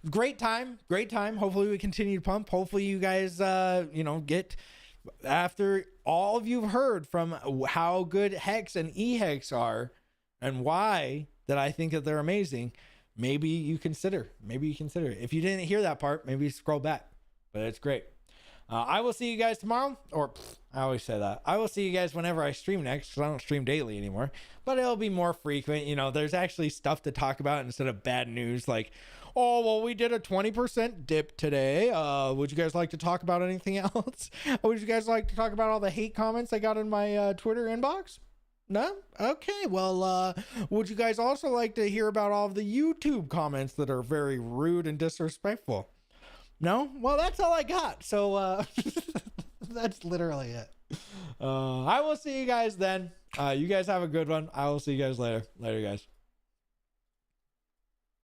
Great time. Hopefully we continue to pump. Hopefully you guys, get after all of you've heard from how good Hex and eHex are and why that I think that they're amazing. Maybe you consider. If you didn't hear that part, maybe scroll back. But it's great. I will see you guys tomorrow. I always say that. I will see you guys whenever I stream next, because I don't stream daily anymore. But it'll be more frequent. You know, there's actually stuff to talk about instead of bad news like, oh, well, we did a 20% dip today. Would you guys like to talk about anything else? Would you guys like to talk about all the hate comments I got in my Twitter inbox? No? Okay. Well, would you guys also like to hear about all of the YouTube comments that are very rude and disrespectful? No? Well, that's all I got. So, that's literally it. I will see you guys then. You guys have a good one. I will see you guys later. Later, guys.